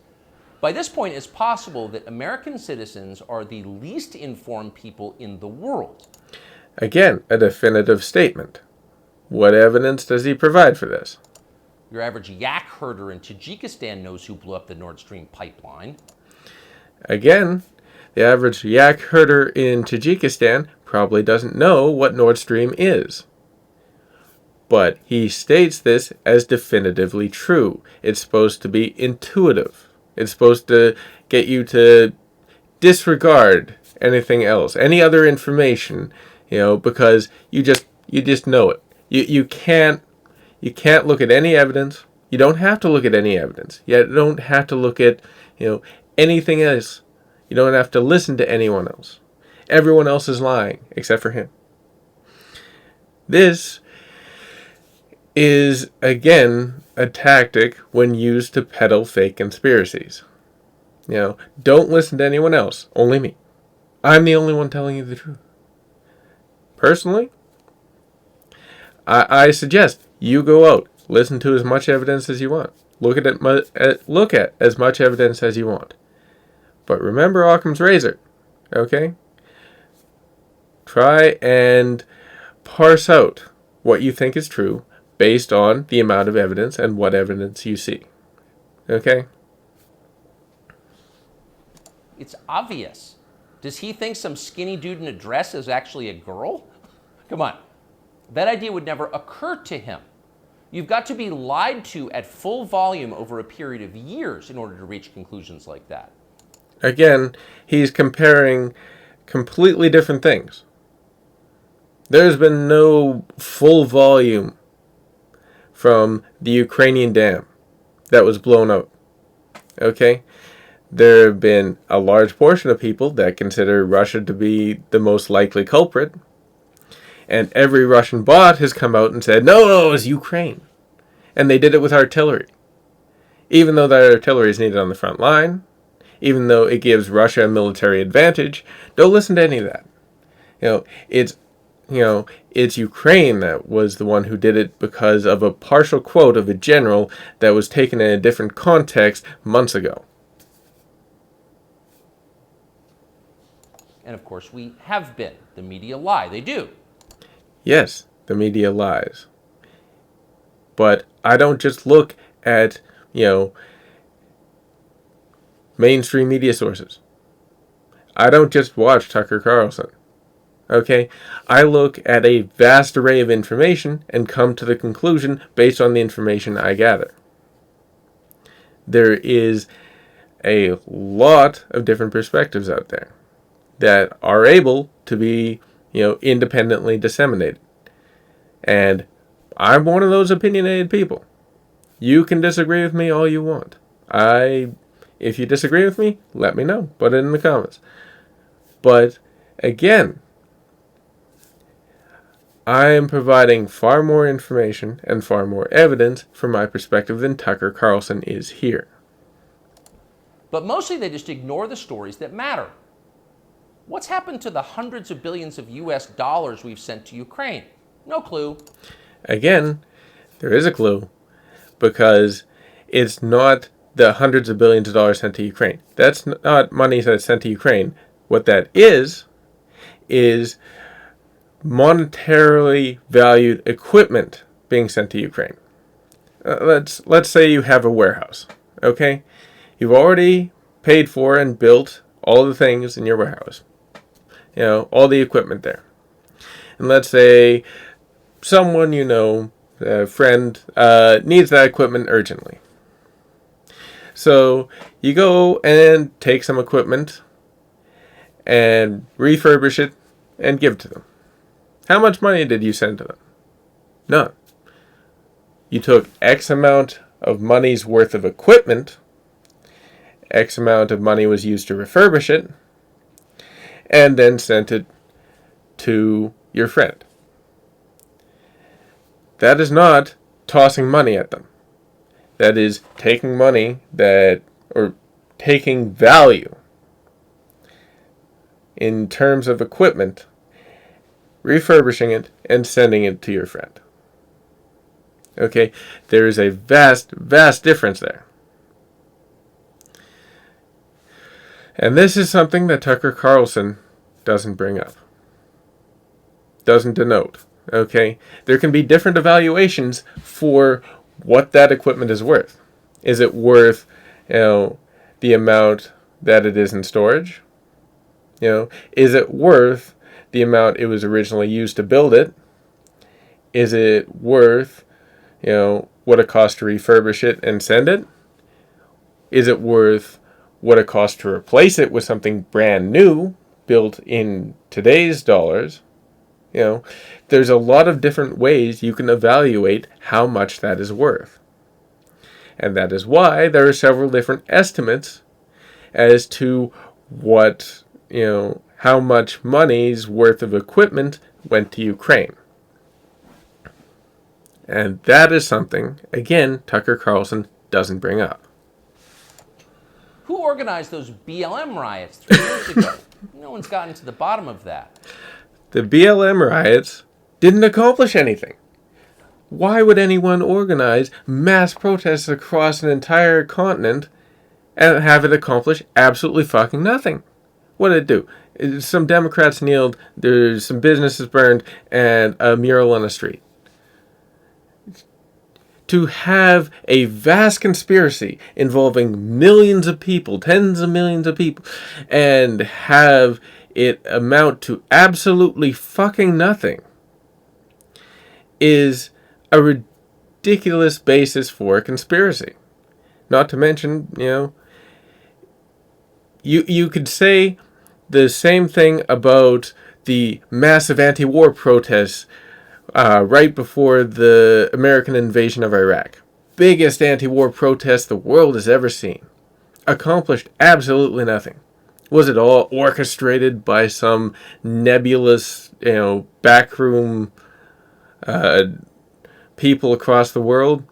By this point, it's possible that American citizens are the least informed people in the world. Again, a definitive statement. What evidence does he provide for this? Your average yak herder in Tajikistan knows who blew up the Nord Stream pipeline. Again, the average yak herder in Tajikistan probably doesn't know what Nord Stream is. But he states this as definitively true. It's supposed to be intuitive. It's supposed to get you to disregard anything else, any other information, because you just know it. You can't look at any evidence. You don't have to look at any evidence. You don't have to look at, anything else. You don't have to listen to anyone else. Everyone else is lying except for him. This is, again, a tactic when used to peddle fake conspiracies. Don't listen to anyone else, only me. I'm the only one telling you the truth. Personally, I suggest you go out, listen to as much evidence as you want. Look at as much evidence as you want. But remember Occam's razor, okay? Try and parse out what you think is true based on the amount of evidence and what evidence you see. Okay? It's obvious. Does he think some skinny dude in a dress is actually a girl? Come on. That idea would never occur to him. You've got to be lied to at full volume over a period of years in order to reach conclusions like that. Again, he's comparing completely different things. There's been no full volume from the Ukrainian dam that was blown up. Okay? There have been a large portion of people that consider Russia to be the most likely culprit. And every Russian bot has come out and said, no, it was Ukraine. And they did it with artillery. Even though that artillery is needed on the front line, even though it gives Russia a military advantage, don't listen to any of that. It's Ukraine that was the one who did it because of a partial quote of a general that was taken in a different context months ago. And of course, we have been. The media lie. They do. Yes, the media lies. But I don't just look at, mainstream media sources. I don't just watch Tucker Carlson. Okay? I look at a vast array of information and come to the conclusion based on the information I gather. There is a lot of different perspectives out there that are able to be, independently disseminated. And I'm one of those opinionated people. You can disagree with me all you want. If you disagree with me, let me know. Put it in the comments. But again, I am providing far more information and far more evidence from my perspective than Tucker Carlson is here. But mostly they just ignore the stories that matter. What's happened to the hundreds of billions of US dollars we've sent to Ukraine? No clue. Again, there is a clue, because it's not the hundreds of billions of dollars sent to Ukraine. That's not money that's sent to Ukraine. What that is monetarily valued equipment being sent to Ukraine. Let's say you have a warehouse, okay? You've already paid for and built all the things in your warehouse. All the equipment there. And let's say someone a friend, needs that equipment urgently. So you go and take some equipment and refurbish it and give it to them. How much money did you send to them? None. You took X amount of money's worth of equipment, X amount of money was used to refurbish it, and then sent it to your friend. That is not tossing money at them. That is taking money or taking value in terms of equipment, refurbishing it, and sending it to your friend. Okay, there is a vast, vast difference there. And this is something that Tucker Carlson doesn't bring up, doesn't denote. Okay, there can be different evaluations for what that equipment is worth. Is it worth, the amount that it is in storage? Is it worth the amount it was originally used to build it? Is it worth, what it costs to refurbish it and send it? Is it worth what it costs to replace it with something brand new, built in today's dollars? There's a lot of different ways you can evaluate how much that is worth. And that is why there are several different estimates as to what, how much money's worth of equipment went to Ukraine. And that is something, again, Tucker Carlson doesn't bring up. Who organized those BLM riots 3 years ago? No one's gotten to the bottom of that. The BLM riots didn't accomplish anything. Why would anyone organize mass protests across an entire continent and have it accomplish absolutely fucking nothing? What did it do? Some Democrats kneeled, there's some businesses burned, and a mural on a street. To have a vast conspiracy involving millions of people, tens of millions of people, and have it amount to absolutely fucking nothing is a ridiculous basis for a conspiracy. Not to mention, you could say the same thing about the massive anti-war protests right before the American invasion of Iraq. Biggest anti-war protest the world has ever seen. Accomplished absolutely nothing. Was it all orchestrated by some nebulous, backroom people across the world?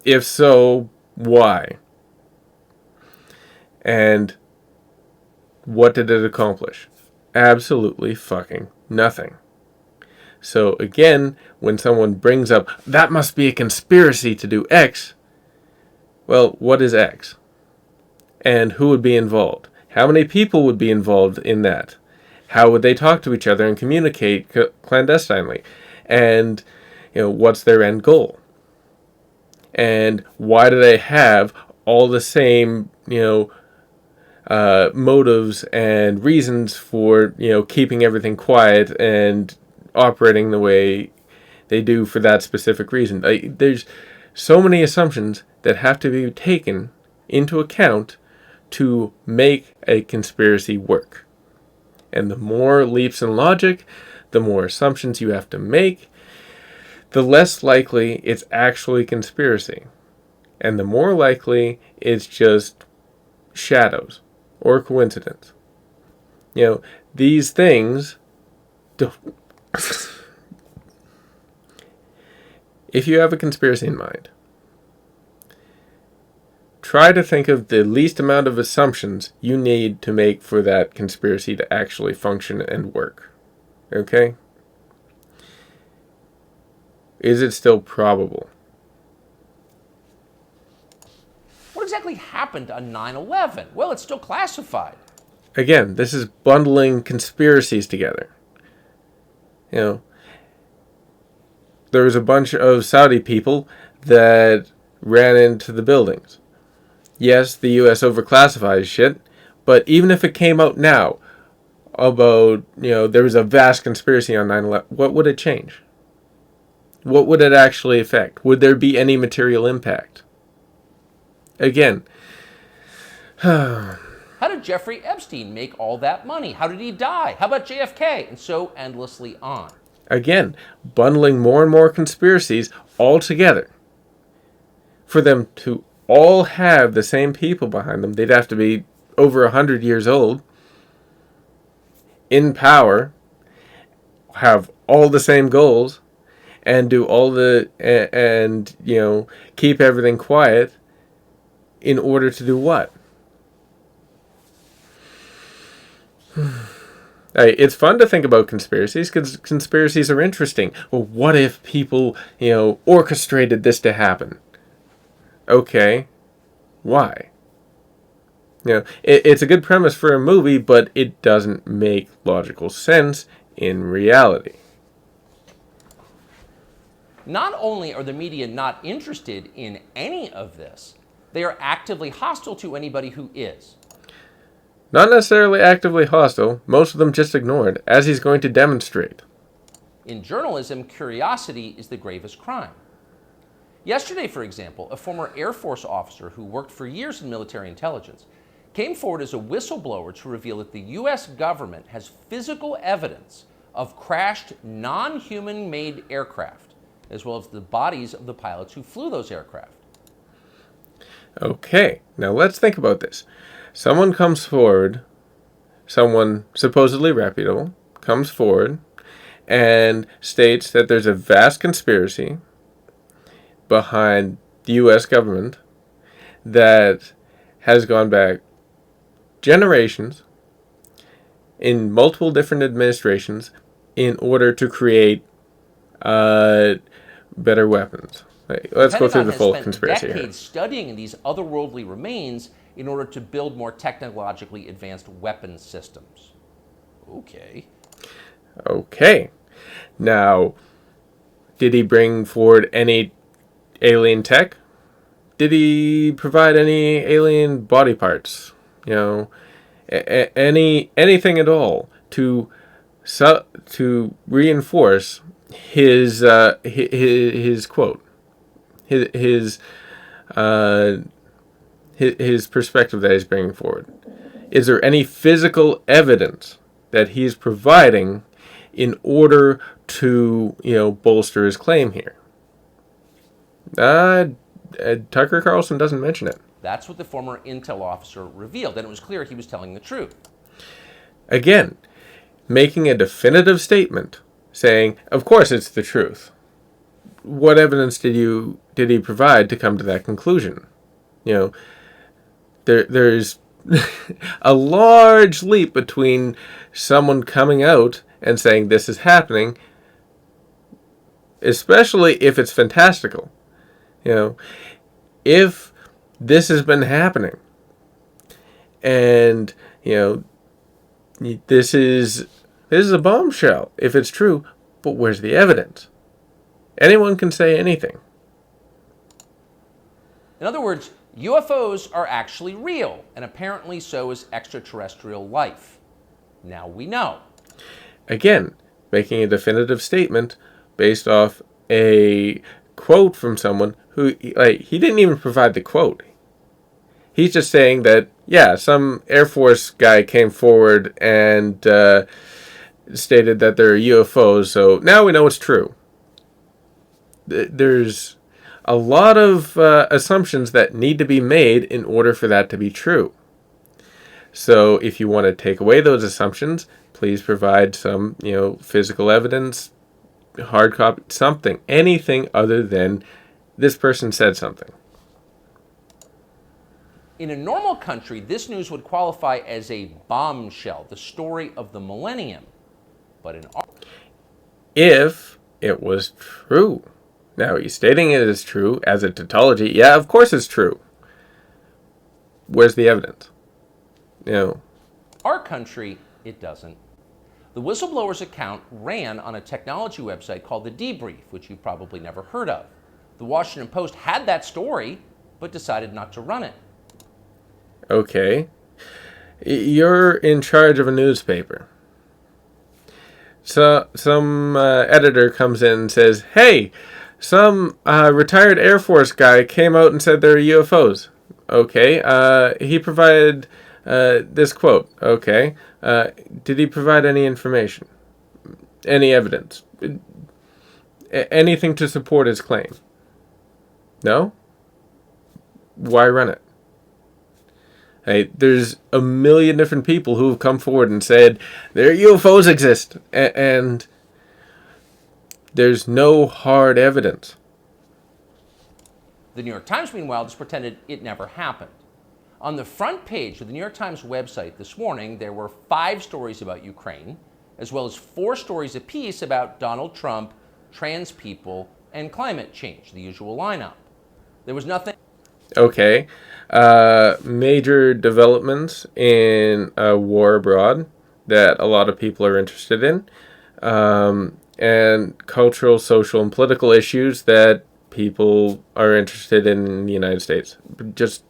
If so, why? And what did it accomplish? Absolutely fucking nothing. So again, when someone brings up, that must be a conspiracy to do X, well, what is X? And who would be involved? How many people would be involved in that? How would they talk to each other and communicate clandestinely? And, what's their end goal? And why do they have all the same, motives and reasons for, keeping everything quiet and operating the way they do for that specific reason? There's so many assumptions that have to be taken into account to make a conspiracy work. And the more leaps in logic, the more assumptions you have to make, the less likely it's actually conspiracy. And the more likely it's just shadows or coincidence. These things if you have a conspiracy in mind, try to think of the least amount of assumptions you need to make for that conspiracy to actually function and work. Okay? Is it still probable? What exactly happened on 9/11? Well, it's still classified. Again, this is bundling conspiracies together. You know, there was a bunch of Saudi people that ran into the buildings. Yes, the U.S. overclassifies shit, but even if it came out now about, there was a vast conspiracy on 9/11, what would it change? What would it actually affect? Would there be any material impact? Again, how did Jeffrey Epstein make all that money? How did he die? How about JFK? And so endlessly on. Again, bundling more and more conspiracies all together. For them to all have the same people behind them, they'd have to be over 100 years old, in power, have all the same goals, and do all keep everything quiet in order to do what? It's fun to think about conspiracies because conspiracies are interesting. Well, what if people, orchestrated this to happen? Okay, why? It's a good premise for a movie, but it doesn't make logical sense in reality. Not only are the media not interested in any of this, they are actively hostile to anybody who is. Not necessarily actively hostile, most of them just ignored, as he's going to demonstrate. In journalism, curiosity is the gravest crime. Yesterday, for example, a former Air Force officer who worked for years in military intelligence came forward as a whistleblower to reveal that the U.S. government has physical evidence of crashed non-human-made aircraft, as well as the bodies of the pilots who flew those aircraft. Okay, now let's think about this. Someone comes forward, someone supposedly reputable, comes forward and states that there's a vast conspiracy behind the U.S. government that has gone back generations in multiple different administrations in order to create better weapons. Let's go through the full conspiracy here. Decades studying these otherworldly remains in order to build more technologically advanced weapon systems. Okay. Now, did he bring forward any alien tech? Did he provide any alien body parts? Anything at all to reinforce his quote, his perspective that he's bringing forward? Is there any physical evidence that he's providing in order to, bolster his claim here? Tucker Carlson doesn't mention it. That's what the former intel officer revealed, and it was clear he was telling the truth. Again, making a definitive statement saying, of course it's the truth. What evidence did he provide to come to that conclusion? There's a large leap between someone coming out and saying this is happening, especially if it's fantastical. If this has been happening and this is a bombshell if it's true, but where's the evidence? Anyone can say anything. In other words, UFOs are actually real, and apparently so is extraterrestrial life. Now we know. Again, making a definitive statement based off a quote from someone who, he didn't even provide the quote. He's just saying that, some Air Force guy came forward and stated that there are UFOs, so now we know it's true. There's a lot of assumptions that need to be made in order for that to be true. So if you want to take away those assumptions, please provide some, physical evidence, hard copy, something, anything other than this person said something. In a normal country, this news would qualify as a bombshell, the story of the millennium. But if it was true. Now, he's stating it as true, as a tautology. Yeah, of course it's true. Where's the evidence? Our country, it doesn't. The whistleblower's account ran on a technology website called The Debrief, which you've probably never heard of. The Washington Post had that story, but decided not to run it. Okay. You're in charge of a newspaper. So some editor comes in and says, hey, some retired Air Force guy came out and said there are UFOs. Okay. He provided this quote. Okay. Did he provide any information? Any evidence? Anything to support his claim? No? Why run it? Hey, there's a million different people who have come forward and said their UFOs exist, and there's no hard evidence. The New York Times, meanwhile, just pretended it never happened. On the front page of the New York Times website this morning, there were 5 stories about Ukraine, as well as 4 stories apiece about Donald Trump, trans people, and climate change, the usual lineup. There was nothing. Okay. Major developments in war abroad that a lot of people are interested in, and cultural, social, and political issues that people are interested in the United States. Just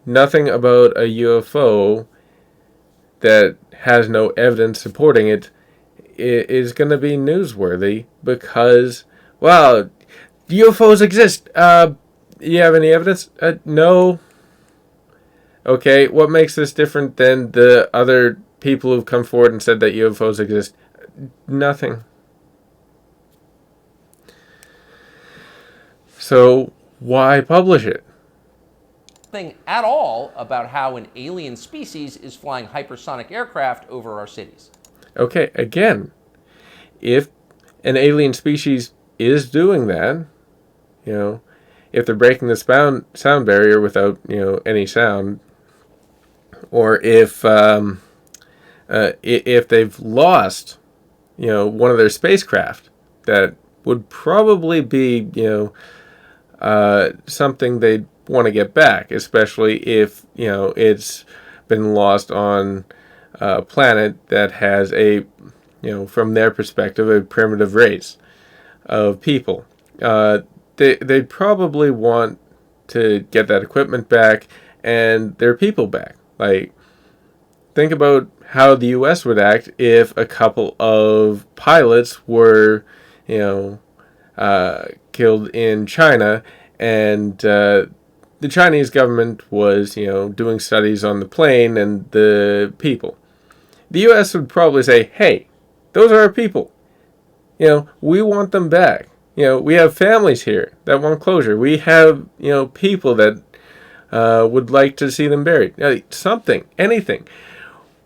nothing about a UFO that has no evidence supporting it is going to be newsworthy because, well, UFOs exist. You have any evidence? No. Okay, what makes this different than the other people who've come forward and said that UFOs exist? Nothing. So, why publish it? Nothing at all about how an alien species is flying hypersonic aircraft over our cities. Okay, again, if an alien species is doing that, if they're breaking the sound barrier without, any sound, or if they've lost, one of their spacecraft, that would probably be, something they'd want to get back, especially if, it's been lost on a planet that has a, from their perspective, a primitive race of people. They'd probably want to get that equipment back and their people back. Like, think about how the U.S. would act if a couple of pilots were, killed in China, and the Chinese government was, doing studies on the plane and the people. The U.S. would probably say, hey, those are our people. We want them back. We have families here that want closure. We have, people that would like to see them buried. Something, anything.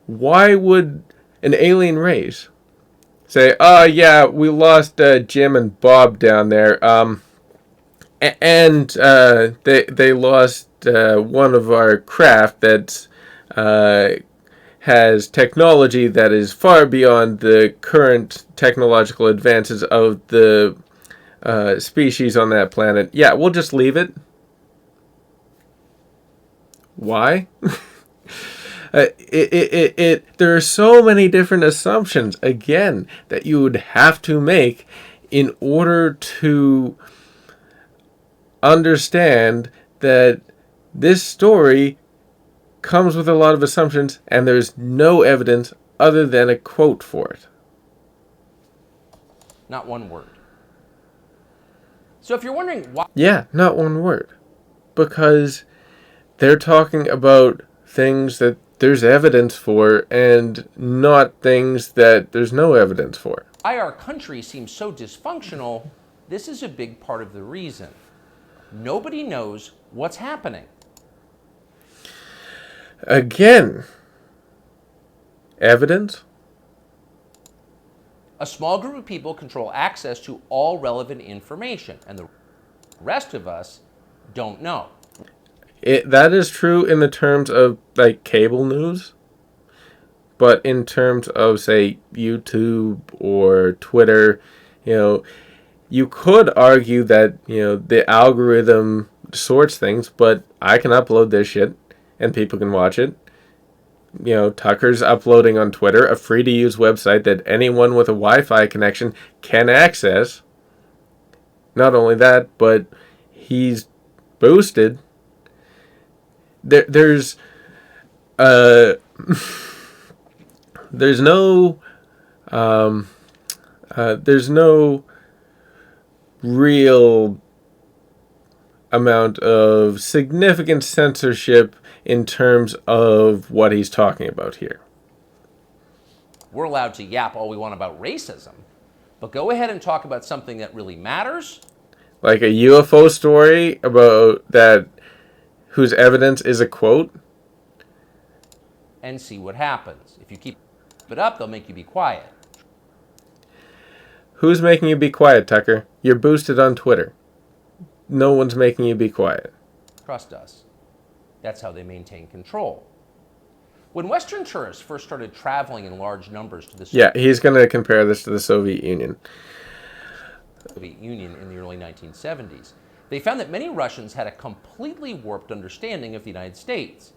Why would an alien race say, oh, yeah, we lost Jim and Bob down there, and they lost one of our craft that has technology that is far beyond the current technological advances of the species on that planet. Yeah, we'll just leave it. Why? There are so many different assumptions, again, that you would have to make in order to understand that this story comes with a lot of assumptions and there's no evidence other than a quote for it. Not one word. So if you're wondering why... Yeah, not one word. Because they're talking about things that there's evidence for and not things that there's no evidence for. Why our country seems so dysfunctional, this is a big part of the reason. Nobody knows what's happening. Again, evidence? A small group of people control access to all relevant information, and the rest of us don't know. That is true in the terms of, like, cable news. But in terms of, say, YouTube or Twitter, you could argue that, the algorithm sorts things, but I can upload this shit and people can watch it. Tucker's uploading on Twitter a free-to-use website that anyone with a Wi-Fi connection can access. Not only that, but he's boosted. There's there's no real amount of significant censorship in terms of what he's talking about here. We're allowed to yap all we want about racism, but go ahead and talk about something that really matters. Like a UFO story about that whose evidence is a quote. And see what happens. If you keep it up, they'll make you be quiet. Who's making you be quiet, Tucker? You're boosted on Twitter. No one's making you be quiet. Trust us. That's how they maintain control. When Western tourists first started traveling in large numbers to the he's going to compare this to the Soviet Union. In the early 1970s, they found that many Russians had a completely warped understanding of the United States.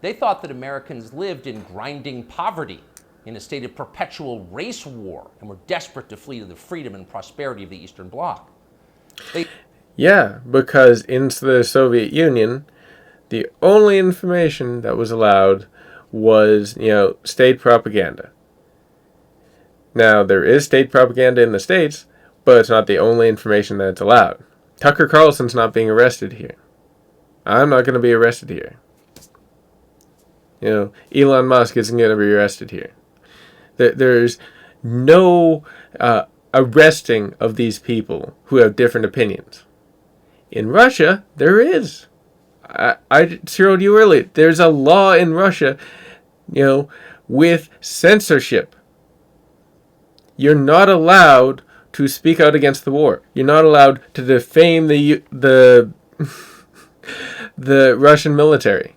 They thought that Americans lived in grinding poverty, in a state of perpetual race war, and were desperate to flee to the freedom and prosperity of the Eastern Bloc. Because in the Soviet Union, the only information that was allowed was, state propaganda. Now, there is state propaganda in the States, but it's not the only information that's allowed. Tucker Carlson's not being arrested here. I'm not going to be arrested here. Elon Musk isn't going to be arrested here. There's no arresting of these people who have different opinions. In Russia, there is. I showed you earlier. There's a law in Russia, with censorship. You're not allowed to speak out against the war. You're not allowed to defame the the Russian military.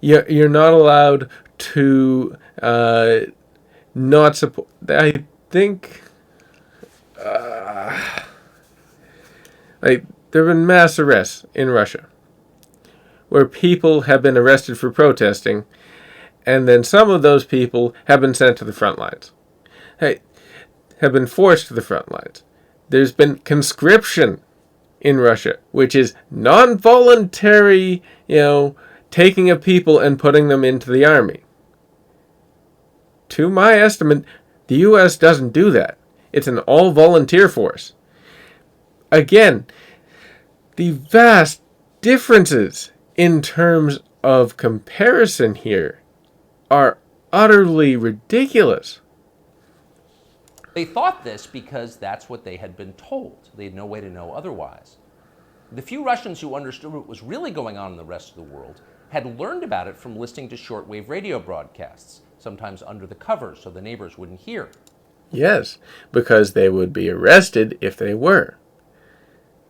You're not allowed to not support. I think there have been mass arrests in Russia where people have been arrested for protesting, and then some of those people have been sent to the front lines. Have been forced to the front lines. There's been conscription in Russia, which is non-voluntary, taking of people and putting them into the army. To my estimate, the U.S. doesn't do that. It's an all-volunteer force. Again, the vast differences in terms of comparison here are utterly ridiculous. They thought this because that's what they had been told. They had no way to know otherwise. The few Russians who understood what was really going on in the rest of the world had learned about it from listening to shortwave radio broadcasts, sometimes under the covers so the neighbors wouldn't hear. Yes, because they would be arrested if they were.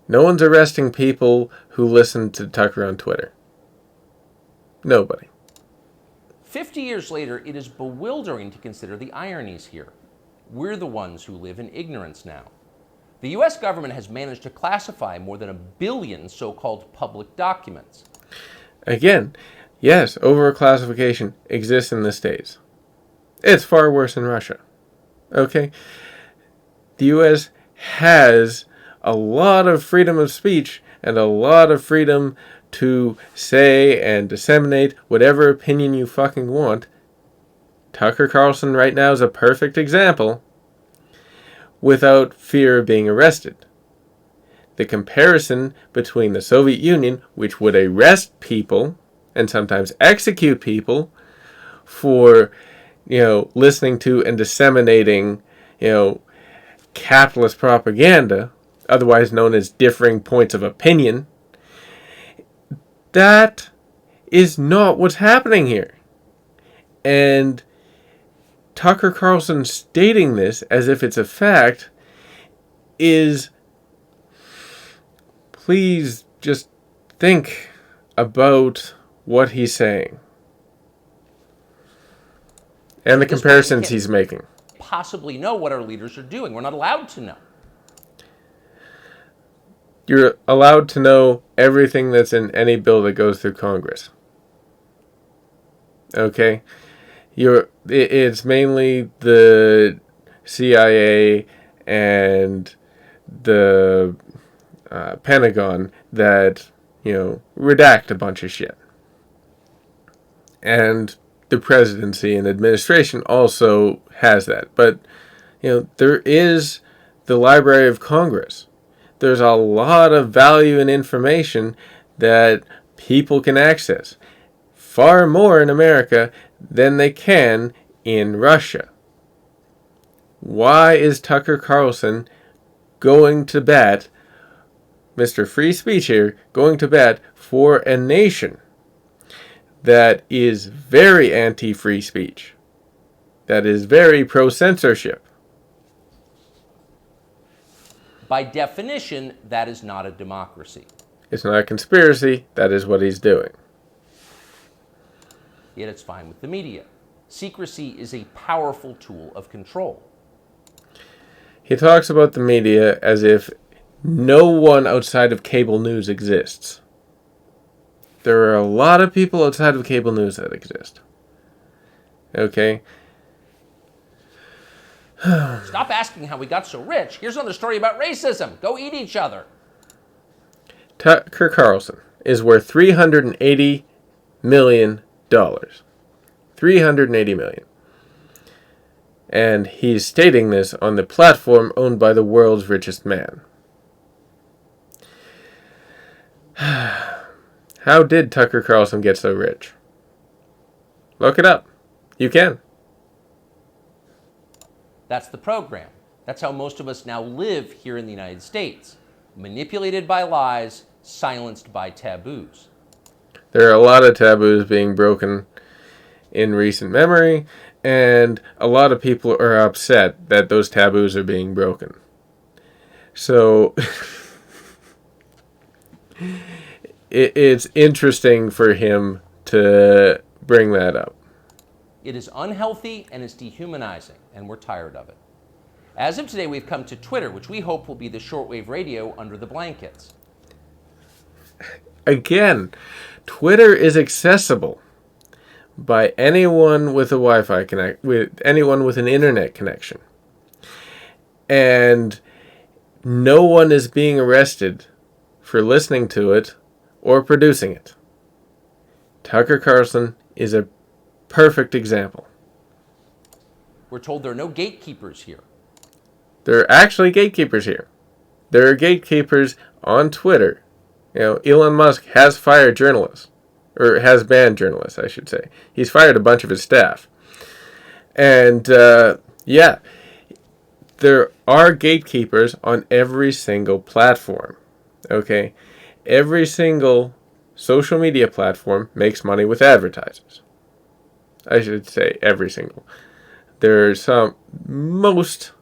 No one's arresting people who listen to Tucker on Twitter. Nobody. 50 years later, it is bewildering to consider the ironies here. We're the ones who live in ignorance now. The U.S. government has managed to classify more than 1 billion so-called public documents. Again, yes, overclassification exists in the States. It's far worse in Russia. Okay? The U.S. has a lot of freedom of speech and a lot of freedom to say and disseminate whatever opinion you fucking want. Tucker Carlson right now is a perfect example, without fear of being arrested. The comparison between the Soviet Union, which would arrest people and sometimes execute people for, listening to and disseminating, capitalist propaganda, otherwise known as differing points of opinion, that is not what's happening here. And Tucker Carlson stating this as if it's a fact is, please just think about what he's saying and the comparisons he's making. Possibly know what our leaders are doing. We're not allowed to know. You're allowed to know everything that's in any bill that goes through Congress. Okay? It's mainly the CIA and the Pentagon that, redact a bunch of shit. And the presidency and administration also has that. But, there is the Library of Congress. There's a lot of value in information that people can access. Far more in America than they can in Russia. Why is Tucker Carlson going to bat, Mr. Free Speech here, going to bat for a nation that is very anti-free speech, that is very pro-censorship? By definition, that is not a democracy. It's not a conspiracy. That is what he's doing. Yet it's fine with the media. Secrecy is a powerful tool of control. He talks about the media as if no one outside of cable news exists. There are a lot of people outside of cable news that exist. Okay? Stop asking how we got so rich. Here's another story about racism. Go eat each other. Tucker Carlson is worth $380 million. $380 million. And he's stating this on the platform owned by the world's richest man. How did Tucker Carlson get so rich? Look it up. You can. That's the program. That's how most of us now live here in the United States. Manipulated by lies, silenced by taboos. There are a lot of taboos being broken in recent memory, and a lot of people are upset that those taboos are being broken. So it's interesting for him to bring that up. It is unhealthy and it's dehumanizing, and we're tired of it. As of today, we've come to Twitter, which we hope will be the shortwave radio under the blankets. Again, Twitter is accessible by anyone with a Wi-Fi with anyone with an internet connection. And no one is being arrested for listening to it or producing it. Tucker Carlson is a perfect example. We're told there are no gatekeepers here. There are actually gatekeepers here. There are gatekeepers on Twitter. Elon Musk has fired journalists. Or has banned journalists, I should say. He's fired a bunch of his staff. And, there are gatekeepers on every single platform. Okay? Every single social media platform makes money with advertisers. I should say every single. There are most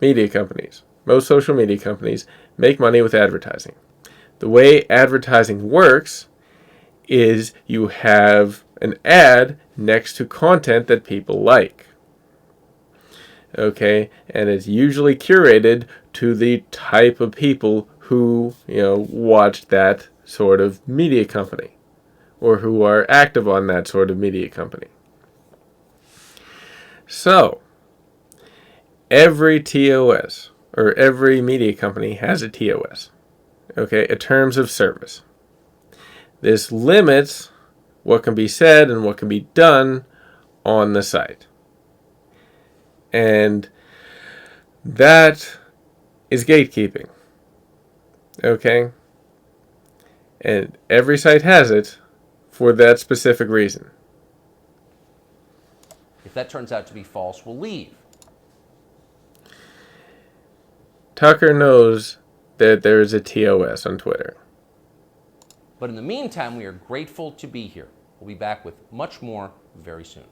media companies, most social media companies make money with advertising. The way advertising works is you have an ad next to content that people like. Okay? And it's usually curated to the type of people who, watch that sort of media company or who are active on that sort of media company. So, every TOS or every media company has a TOS. Okay, a terms of service. This limits what can be said and what can be done on the site. And that is gatekeeping. Okay? And every site has it for that specific reason. If that turns out to be false, we'll leave. Tucker knows that there is a TOS on Twitter. But in the meantime, we are grateful to be here. We'll be back with much more very soon.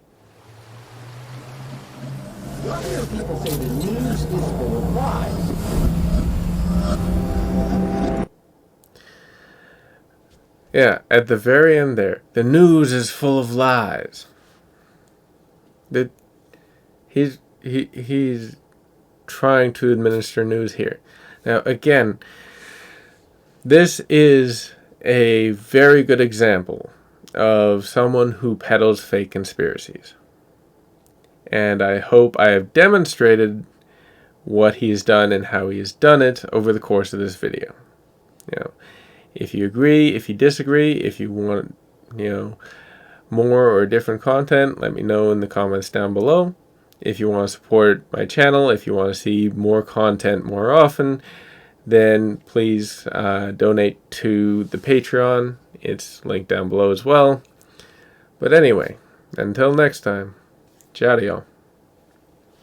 I hear people say the news is full of lies. Yeah, at the very end there, the news is full of lies. He's trying to administer news here. Now, again, this is a very good example of someone who peddles fake conspiracies. And I hope I have demonstrated what he has done and how he has done it over the course of this video. You know, if you agree, if you disagree, if you want, more or different content, let me know in the comments down below. If you want to support my channel, if you want to see more content more often, then please donate to the Patreon. It's linked down below as well. But anyway, until next time, ciao to y'all.